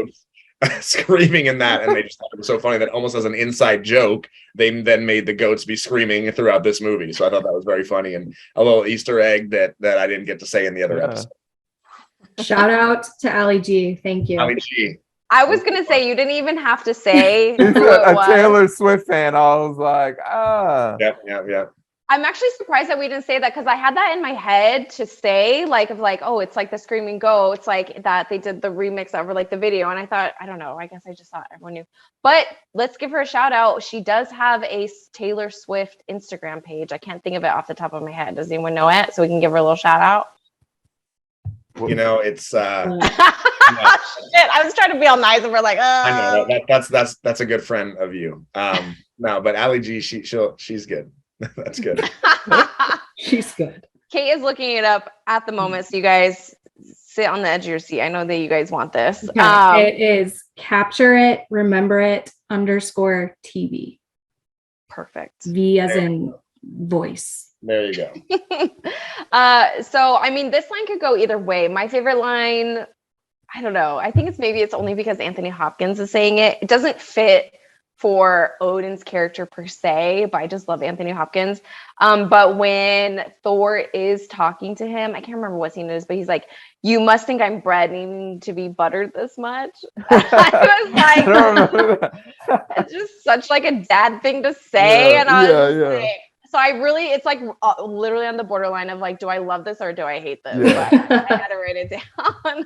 Screaming in that, and they just thought it was so funny that almost as an inside joke they then made the goats be screaming throughout this movie. So I thought that was very funny and a little Easter egg that I didn't get to say in the other episode. Shout out to Ali G. Thank you. Ali G. I was gonna say you didn't even have to say He's who it was. Taylor Swift fan. I was like, Yeah. I'm actually surprised that we didn't say that, because I had that in my head to say, like, oh, it's like the Screaming Goats, like that they did the remix over like the video. And I thought, I don't know, I guess I just thought everyone knew. But let's give her a shout out. She does have a Taylor Swift Instagram page. I can't think of it off the top of my head. Does anyone know it? So we can give her a little shout out. You know, it's Shit, I was trying to be all nice and we're like, I know that's a good friend of you. No, but Ali G, she's good. That's good. She's good. Kate is looking it up at the moment, so you guys sit on the edge of your seat. I know that you guys want this. Okay, it is Capture It, Remember It _TV. Perfect. V as in voice. There you go. So I mean, this line could go either way. My favorite line, I don't know. I think it's only because Anthony Hopkins is saying it. It doesn't fit for Odin's character per se, but I just love Anthony Hopkins. But when Thor is talking to him, I can't remember what scene it is, but he's like, "You must think I'm bread needing to be buttered this much." I was like, it's just such like a dad thing to say, and I was like, so it's like literally on the borderline of like, do I love this or do I hate this? Yeah. But I gotta write it down.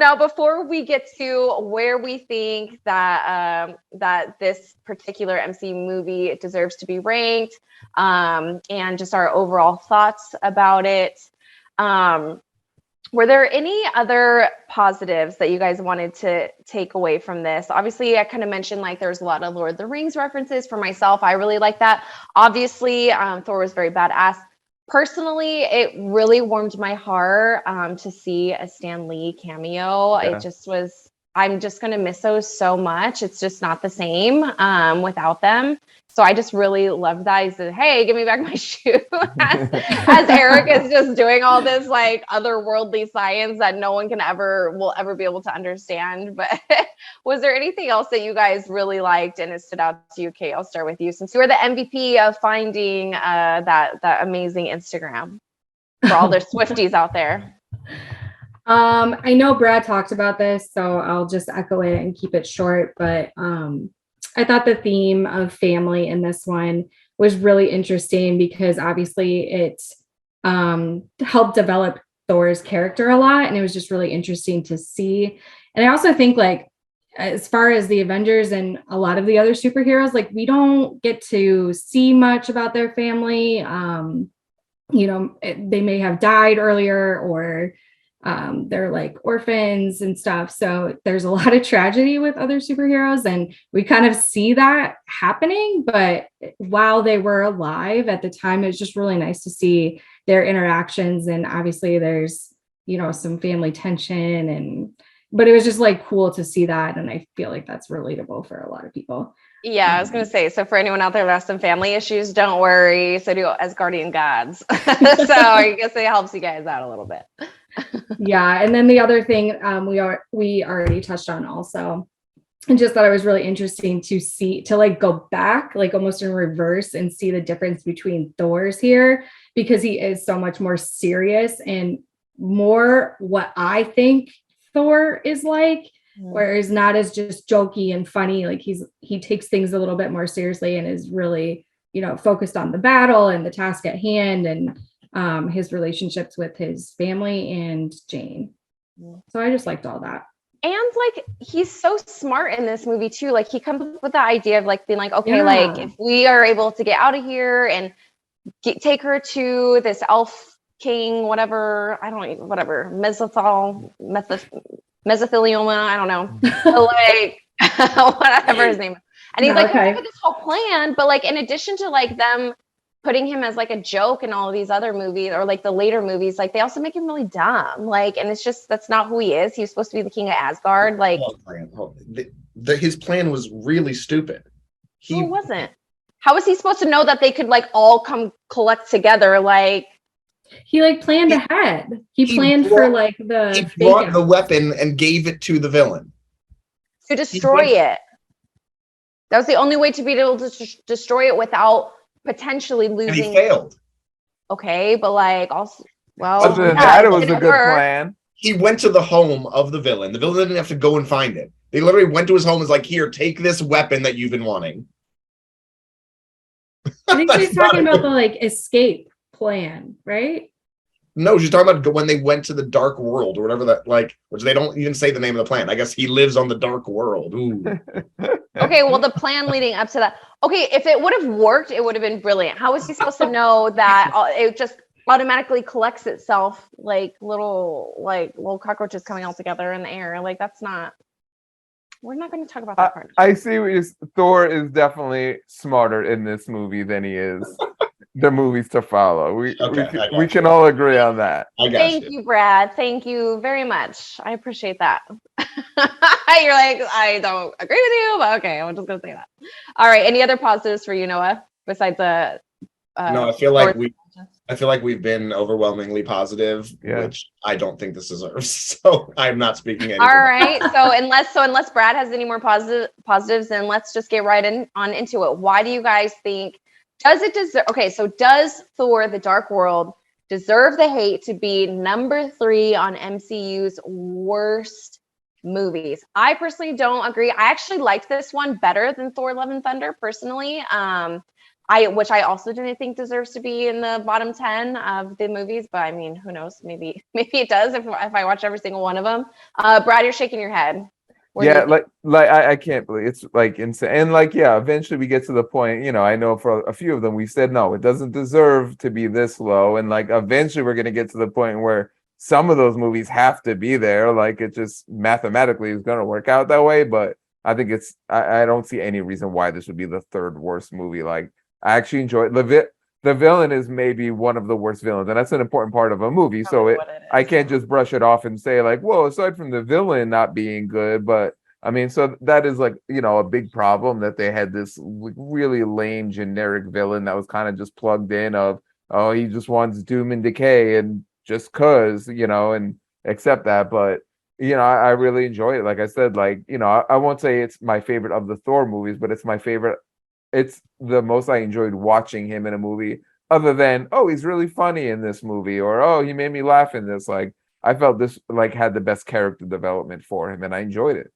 Now, before we get to where we think that that this particular MCU movie deserves to be ranked, and just our overall thoughts about it, were there any other positives that you guys wanted to take away from this? Obviously, I kind of mentioned like there's a lot of Lord of the Rings references. For myself, I really like that. Obviously, Thor was very badass. Personally, it really warmed my heart to see a Stan Lee cameo. Yeah. It just was, I'm just going to miss those so much. It's just not the same without them. So I just really loved that. He said, "Hey, give me back my shoe." as Eric is just doing all this like otherworldly science that no one will ever be able to understand. But was there anything else that you guys really liked and it stood out to you? Kate, I'll start with you, since you were the MVP of finding that amazing Instagram for all their Swifties out there. I know Brad talked about this, so I'll just echo it and keep it short. But I thought the theme of family in this one was really interesting because obviously it helped develop Thor's character a lot, and it was just really interesting to see. And I also think like as far as the Avengers and a lot of the other superheroes, like we don't get to see much about their family. You know, they may have died earlier or they're like orphans and stuff. So there's a lot of tragedy with other superheroes, and we kind of see that happening. But while they were alive at the time, it's just really nice to see their interactions. And obviously there's, you know, some family tension, but it was just like cool to see that. And I feel like that's relatable for a lot of people. Yeah, I was going to say, so for anyone out there that has some family issues, don't worry. So do Asgardian gods. So I guess it helps you guys out a little bit. Yeah. And then the other thing we already touched on also, and just thought it was really interesting to see, to like go back, like almost in reverse and see the difference between Thor's here, because he is so much more serious and more what I think Thor is like. Whereas not as just jokey and funny, like he takes things a little bit more seriously and is really, you know, focused on the battle and the task at hand and his relationships with his family and Jane. So I just liked all that. And like he's so smart in this movie too. Like he comes up with the idea of like being like, okay, like if we are able to get out of here and take her to this elf king, whatever, I don't even, whatever, mesothelioma, I don't know, like whatever his name is. And he's like, Okay. look at this whole plan. But like, in addition to like them putting him as like a joke in all of these other movies or like the later movies, like they also make him really dumb. Like, and it's just, that's not who he is. He was supposed to be the king of Asgard. Like, His plan was really stupid. who wasn't? How was he supposed to know that they could like all come collect together? Like, He like planned ahead. He planned for like He the brought fake the out. weapon and gave it to the villain. to destroy it. That was the only way to be able to destroy it without potentially And losing. he failed. Okay, but like also, well, Other than yeah, that, it was a didn't good work. plan. He went to the home of the villain. The villain didn't have to go and find it. They literally went to his home and was like, here, take this weapon that you've been wanting. I think That's she's talking not- about the like escape plan, right? No, she's talking about when they went to the dark world or whatever that, like, which they don't even say the name of the plan. I guess he lives on the dark world. Ooh. Okay, well, the plan leading up to that. Okay, if it would have worked, it would have been brilliant. How was he supposed to know that it just automatically collects itself like little cockroaches coming all together in the air? Like, that's not. We're not going to talk about that part. I see what you're, Thor is definitely smarter in this movie than he is the movies to follow. We can all agree on that. I got Thank you, Brad. Thank you very much. I appreciate that. You're like, I don't agree with you, but okay, I'm just going to say that. All right. Any other positives for you, Noah, besides the No, I feel like we've been overwhelmingly positive, Yeah. which I don't think this deserves. So I'm not speaking anything. All right. So unless Brad has any more positives, then let's just get right into it. Why do you guys think does it deserve? Okay, so does Thor: The Dark World deserve the hate to be number 3 on MCU's worst movies? I personally don't agree. I actually liked this one better than Thor: Love and Thunder personally. Which I also didn't think deserves to be in the bottom 10 of the movies, but I mean, who knows? Maybe it does if I watch every single one of them. Brad, you're shaking your head. Yeah, I can't believe it's like insane. And like, yeah, eventually we get to the point, I know for a few of them, we said, no, it doesn't deserve to be this low. And like, eventually we're going to get to the point where some of those movies have to be there. Like, it just mathematically is going to work out that way. But I think I don't see any reason why this would be the third worst movie. Like, I actually enjoy it. The villain is maybe one of the worst villains, and that's an important part of a movie. So I can't just brush it off and say like, well, aside from the villain not being good, but I mean, so that is like, a big problem that they had this really lame generic villain that was kind of just plugged in of, oh, he just wants doom and decay and just and accept that. But, I really enjoy it. Like I said, like, I won't say it's my favorite of the Thor movies, but it's my favorite. It's the most I enjoyed watching him in a movie, other than, oh, he's really funny in this movie, or, oh, he made me laugh in this. Like, I felt this like had the best character development for him, and I enjoyed it.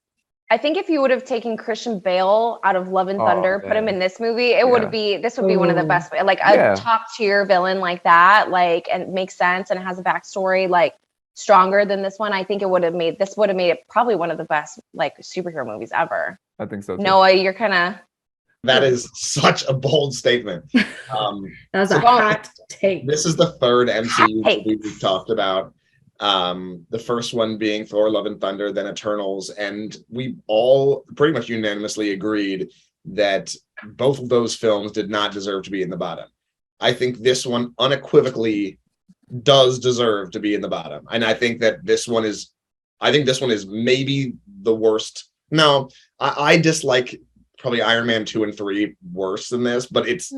I think if you would have taken Christian Bale out of Love and Thunder, put him in this movie, this would be one of the best, like a top tier villain like that, like, and makes sense and has a backstory like stronger than this one. I think would have made it probably one of the best like superhero movies ever. I think so too. Noah, you're kind of. That is such a bold statement. That was a hot take. This is the third MCU movie we've talked about. The first one being Thor: Love and Thunder, then Eternals, and we all pretty much unanimously agreed that both of those films did not deserve to be in the bottom. I think this one unequivocally does deserve to be in the bottom, and I think this one is maybe the worst. No, I dislike probably Iron Man 2 and 3 worse than this, but it's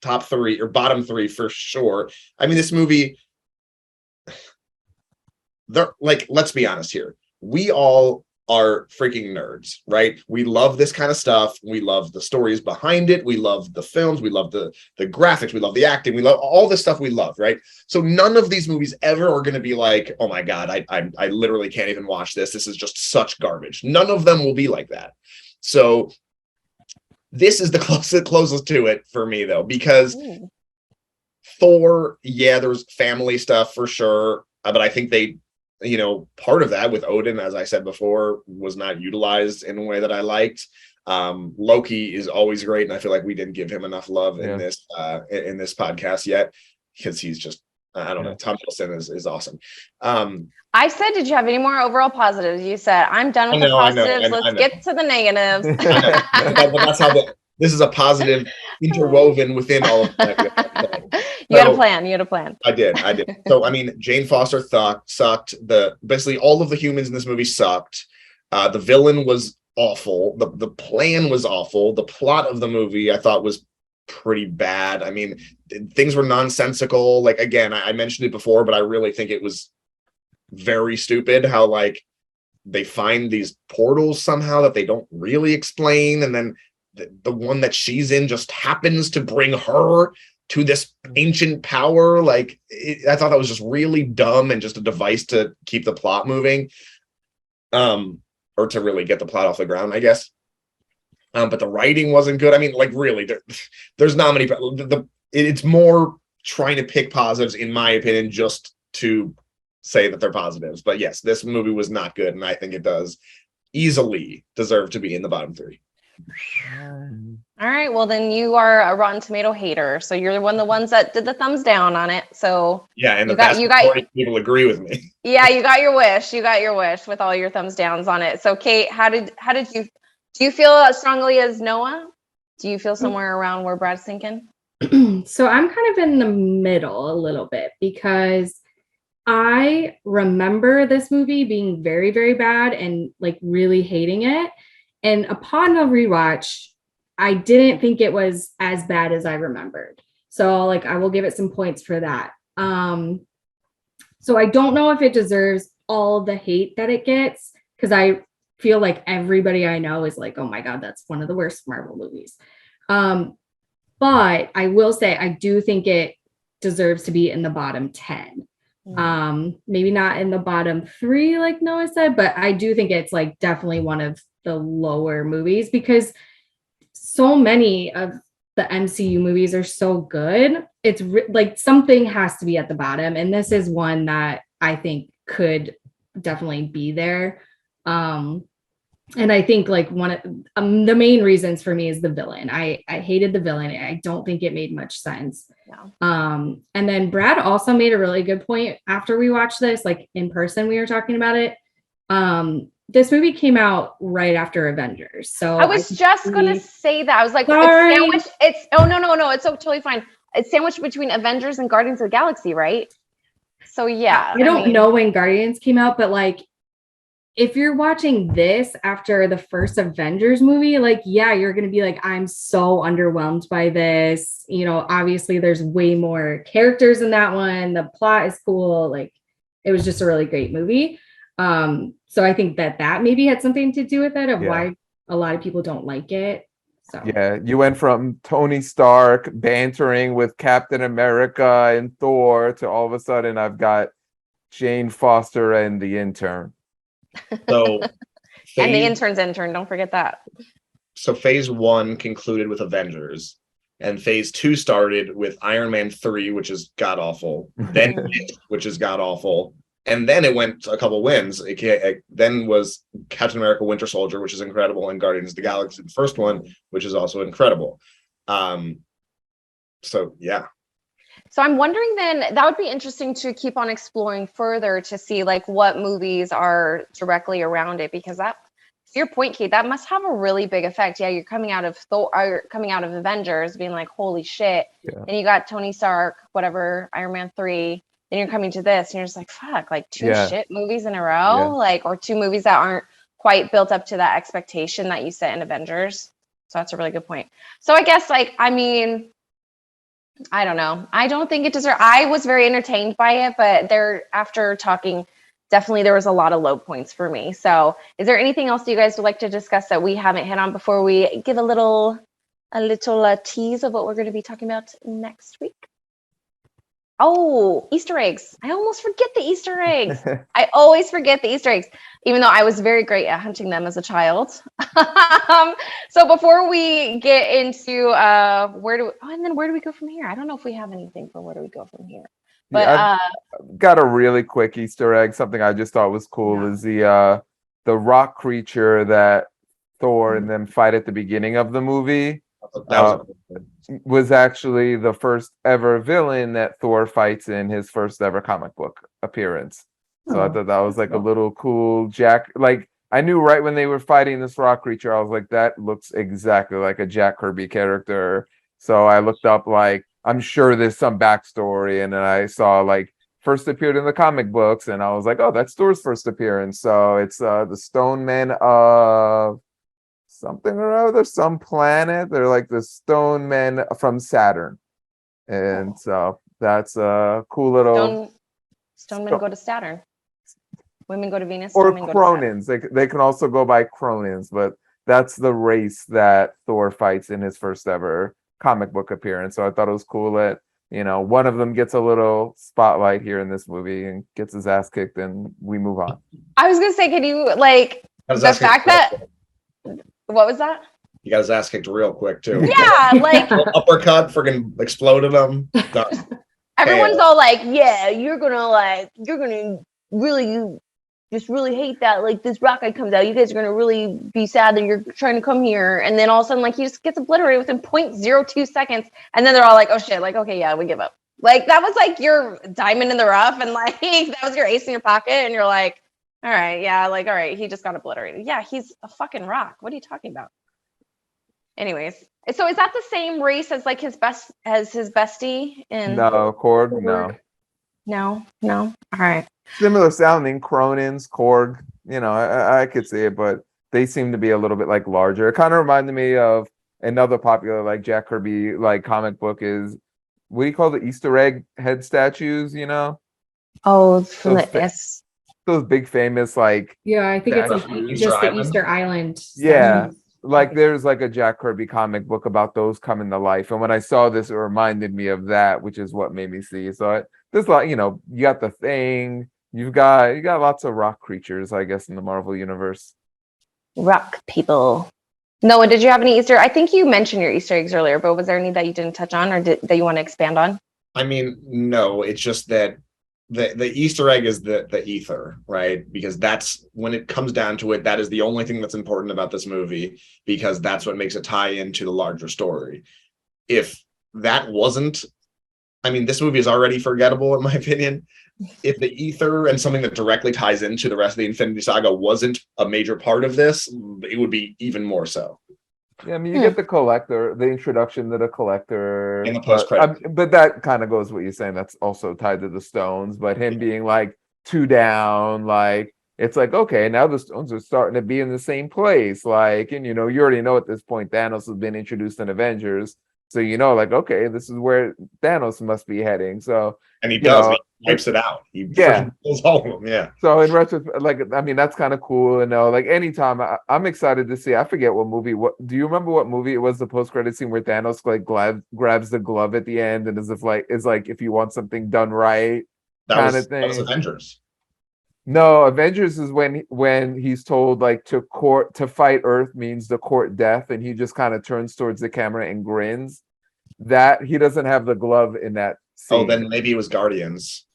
top 3 or bottom 3 for sure. I mean, this movie, let's be honest here. We all are freaking nerds, right? We love this kind of stuff. We love the stories behind it. We love the films. We love the graphics. We love the acting. We love all this stuff we love, right? So none of these movies ever are going to be like, oh my God, I literally can't even watch this. This is just such garbage. None of them will be like that. So this is the closest to it for me, though, because Thor, there's family stuff for sure, but I think they, part of that with Odin, as I said before, was not utilized in a way that I liked. Loki is always great, and I feel like we didn't give him enough love in this podcast yet, because he's just I don't know. Tom Hiddleston is awesome. I said, did you have any more overall positives? You said, I'm done with the positives. Let's get to the negatives. But that's how this is a positive interwoven within all of that. You had a plan. You had a plan. I did. So, I mean, Jane Foster sucked. Basically all of the humans in this movie sucked. The villain was awful. The plan was awful. The plot of the movie I thought was pretty bad. I mean, things were nonsensical. Like, again, I mentioned it before, but I really think it was very stupid how like they find these portals somehow that they don't really explain, and then the one that she's in just happens to bring her to this ancient power. Like, I thought that was just really dumb and just a device to keep the plot moving, or to really get the plot off the ground, I guess. But the writing wasn't good. I mean, like, really, there's not many. It's more trying to pick positives, in my opinion, just to say that they're positives. But yes, this movie was not good, and I think it does easily deserve to be in the bottom 3. All right. Well, then you are a Rotten Tomato hater. So you're one of the ones that did the thumbs down on it. So yeah, and the vast majority of people agree with me. Yeah, you got your wish. You got your wish with all your thumbs downs on it. So Kate, how did you do? You feel as strongly as Noah? Do you feel somewhere around where Brad's thinking? So I'm kind of in the middle a little bit, because I remember this movie being very, very bad and like really hating it. And upon a rewatch, I didn't think it was as bad as I remembered. So like, I will give it some points for that. So I don't know if it deserves all the hate that it gets, because I feel like everybody I know is like, oh my God, that's one of the worst Marvel movies. But I will say, I do think it deserves to be in the bottom 10. Maybe not in the bottom 3, like Noah said, but I do think it's like definitely one of the lower movies, because so many of the MCU movies are so good. It's like something has to be at the bottom. And this is one that I think could definitely be there. And I think like one of the main reasons for me is the villain. I hated the villain. I don't think it made much sense. Yeah. And then Brad also made a really good point after we watched this, like in person, we were talking about it. This movie came out right after Avengers. So I was just going to say that. I was like, sorry. No, it's so totally fine. It's sandwiched between Avengers and Guardians of the Galaxy, right? So yeah. I don't know when Guardians came out, but like, if you're watching this after the first Avengers movie, like, yeah, you're going to be like, I'm so underwhelmed by this. You know, obviously there's way more characters in that one. The plot is cool. Like, it was just a really great movie. So I think that maybe had something to do with it, of why a lot of people don't like it. So yeah, you went from Tony Stark bantering with Captain America and Thor to all of a sudden I've got Jane Foster and the intern. So and the intern's intern, don't forget that. So phase 1 concluded with Avengers, and phase 2 started with Iron Man 3, which is god awful, then which is god awful, and then it went a couple wins. It then was Captain America Winter Soldier, which is incredible, and Guardians of the Galaxy, the first one, which is also incredible. So yeah. So I'm wondering then, that would be interesting to keep on exploring further to see like what movies are directly around it, because that, to your point, Kate, that must have a really big effect. Yeah, you're coming out of Thor, or coming out of Avengers being like, holy shit. Yeah. And you got Tony Stark, whatever, Iron Man 3. Then you're coming to this and you're just like, fuck, like 2 shit movies in a row, like, or 2 movies that aren't quite built up to that expectation that you set in Avengers. So that's a really good point. So I guess like, I mean, I don't know. I don't think it deserves. I was very entertained by it, but after talking, definitely there was a lot of low points for me. So is there anything else you guys would like to discuss that we haven't hit on before we give a little tease of what we're going to be talking about next week? Oh, Easter eggs. I almost forget the Easter eggs. I always forget the Easter eggs, even though I was very great at hunting them as a child. So before we get into where do we go from here? I don't know if we have anything for where do we go from here. But I've got a really quick Easter egg. Something I just thought was cool is the rock creature that Thor and them fight at the beginning of the movie. That was actually the first ever villain that Thor fights in his first ever comic book appearance. So I thought that was like a little cool Jack. Like I knew right when they were fighting this rock creature, I was like, that looks exactly like a Jack Kirby character. So I looked up like I'm sure there's some backstory, and then I saw like first appeared in the comic books, and I was like, oh, that's Thor's first appearance. So it's the Stone Men of something or other, some planet. They're like the Stone Men from Saturn, and so that's a cool little. Stone men go to Saturn. Women go to Venus. Or men go Cronins. They can also go by Cronins, but that's the race that Thor fights in his first ever comic book appearance. So I thought it was cool that, you know, one of them gets a little spotlight here in this movie and gets his ass kicked, and we move on. I was gonna say, can you like the fact that what was that? You got his ass kicked real quick too. Yeah, like uppercut, freaking exploded him. everyone's all like, yeah, you're gonna really just really hate that like this rock guy comes out. You guys are gonna really be sad that you're trying to come here, and then all of a sudden like he just gets obliterated within 0.02 seconds, and then they're all like, oh shit, like okay, yeah, we give up. Like that was like your diamond in the rough, and like that was your ace in your pocket, and you're like, all right, yeah, like all right, he just got obliterated. Yeah, he's a fucking rock. What are you talking about? Anyways, so is that the same race as like his bestie in No, Korg, no. No. All right. Similar sounding, Cronins, Korg. You know, I could see it, but they seem to be a little bit like larger. It kind of reminded me of another popular like Jack Kirby like comic book is what do you call the Easter egg head statues? You know? Oh, from yes. Those big famous like Yeah, I think it's just the Easter Island. Yeah. Like there's like a Jack Kirby comic book about those coming to life, and when I saw this, it reminded me of that, which is what made me see. So there's a lot, you know, you got the Thing, you got lots of rock creatures, I guess, in the Marvel universe. Rock people. Noah, did you have any Easter? I think you mentioned your Easter eggs earlier, but was there any that you didn't touch on, or that you want to expand on? I mean, no, it's just that the Easter egg is the ether, right? Because that's when it comes down to it, that is the only thing that's important about this movie, because that's what makes it tie into the larger story. If that wasn't, I mean, this movie is already forgettable in my opinion. If the ether and something that directly ties into the rest of the Infinity Saga wasn't a major part of this, it would be even more so. Yeah, I mean, you get the Collector, the introduction to the Collector, in the post-credit. But that kind of goes what you're saying. That's also tied to the Stones. But him being like 2 down, like it's like okay, now the Stones are starting to be in the same place. Like, and you know, you already know at this point Thanos has been introduced in Avengers, so you know, like okay, this is where Thanos must be heading. So and he does. He wipes it out. He pulls all of them. Yeah. So in retrospect, like I mean, that's kind of cool. And like anytime, I'm excited to see. I forget what movie. What do you remember? What movie it was? The post-credit scene where Thanos like grabs the glove at the end, and is like if you want something done right, kind of thing. That was Avengers. No, Avengers is when he's told like to fight Earth means to court death, and he just kind of turns towards the camera and grins. That he doesn't have the glove in that scene. Oh, then maybe it was Guardians.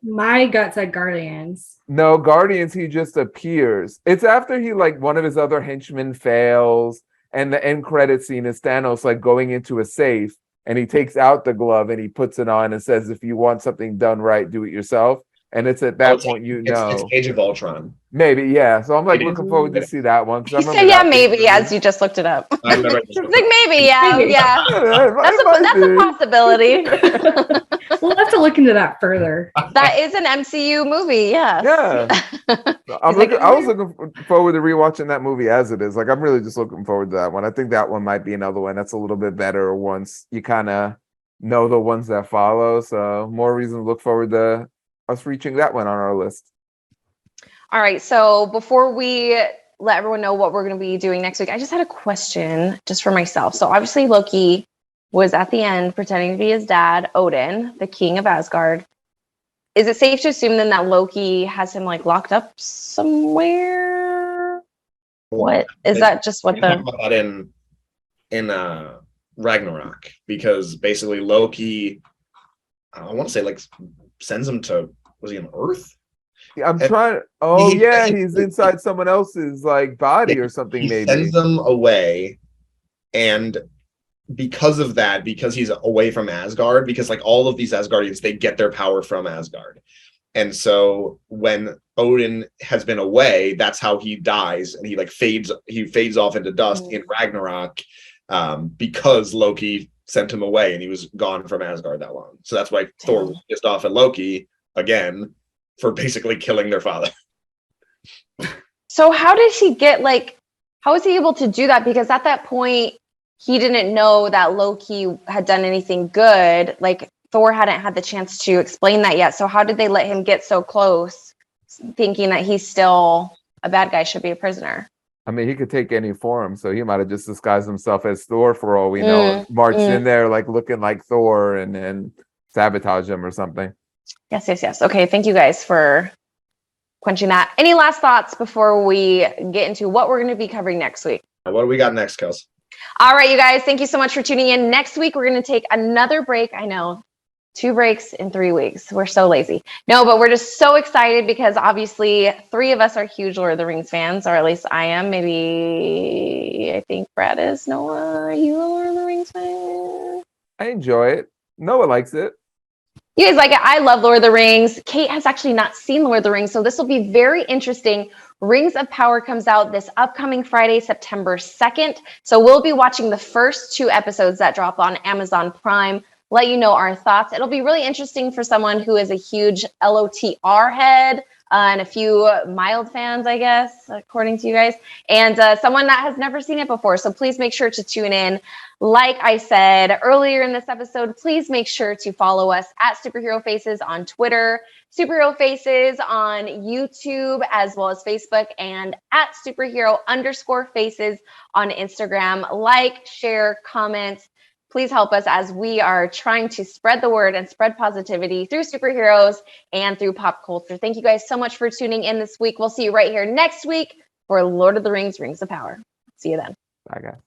My gut said Guardians. No, Guardians, he just appears. It's after he like one of his other henchmen fails, and the end credit scene is Thanos like going into a safe, and he takes out the glove and he puts it on and says, if you want something done right, do it yourself. And it's at that point it's Age of Ultron. Maybe, yeah. So I'm like looking forward to see that one. You said yeah, maybe, as you just looked it up. Like maybe, yeah. That's a possibility. We'll have to look into that further. That is an MCU movie, yeah. I was looking forward to rewatching that movie as it is. Like I'm really just looking forward to that one. I think that one might be another one that's a little bit better once you kind of know the ones that follow. So more reason to look forward to us reaching that one on our list. All right. So before we let everyone know what we're going to be doing next week, I just had a question just for myself. So obviously Loki was at the end pretending to be his dad, Odin, the king of Asgard. Is it safe to assume then that Loki has him like locked up somewhere? What is that? Just what the about that in Ragnarok, because basically Loki, I want to say like sends him to, was he on Earth? I'm trying. Oh yeah, he's inside someone else's like body or something. He maybe sends them away, and because of that, because he's away from Asgard, because like all of these Asgardians, they get their power from Asgard. And so when Odin has been away, that's how he dies, and he fades off into dust in Ragnarok, because Loki sent him away and he was gone from Asgard that long. So that's why Thor was pissed off at Loki again for basically killing their father. So how did he get how was he able to do that? Because at that point he didn't know that Loki had done anything good. Like Thor hadn't had the chance to explain that yet. So how did they let him get so close, thinking that he's still a bad guy, should be a prisoner? I mean, he could take any form, so he might have just disguised himself as Thor for all we know. Marched in there looking like Thor and sabotage him or something. Yes. Okay, thank you guys for quenching that. Any last thoughts before we get into what we're going to be covering next week? What do we got next, Kels? All right, you guys, thank you so much for tuning in. Next week, we're going to take another break. I know, 2 breaks in 3 weeks. We're so lazy. No, but we're just so excited because obviously 3 of us are huge Lord of the Rings fans, or at least I am. Maybe I think Brad is. Noah, are you a Lord of the Rings fan? I enjoy it. Noah likes it. You guys like it? I love Lord of the Rings. Kate has actually not seen Lord of the Rings, so this will be very interesting. Rings of Power comes out this upcoming Friday, September 2nd. So we'll be watching the first 2 episodes that drop on Amazon Prime. Let you know our thoughts. It'll be really interesting for someone who is a huge LOTR head and a few mild fans, I guess, according to you guys, and someone that has never seen it before. So please make sure to tune in. Like I said earlier in this episode, please make sure to follow us at Superhero Faces on Twitter, Superhero Faces on YouTube, as well as Facebook, and at Superhero_Faces on Instagram. Like, share, comment. Please help us as we are trying to spread the word and spread positivity through superheroes and through pop culture. Thank you guys so much for tuning in this week. We'll see you right here next week for Lord of the Rings, Rings of Power. See you then. Bye, guys.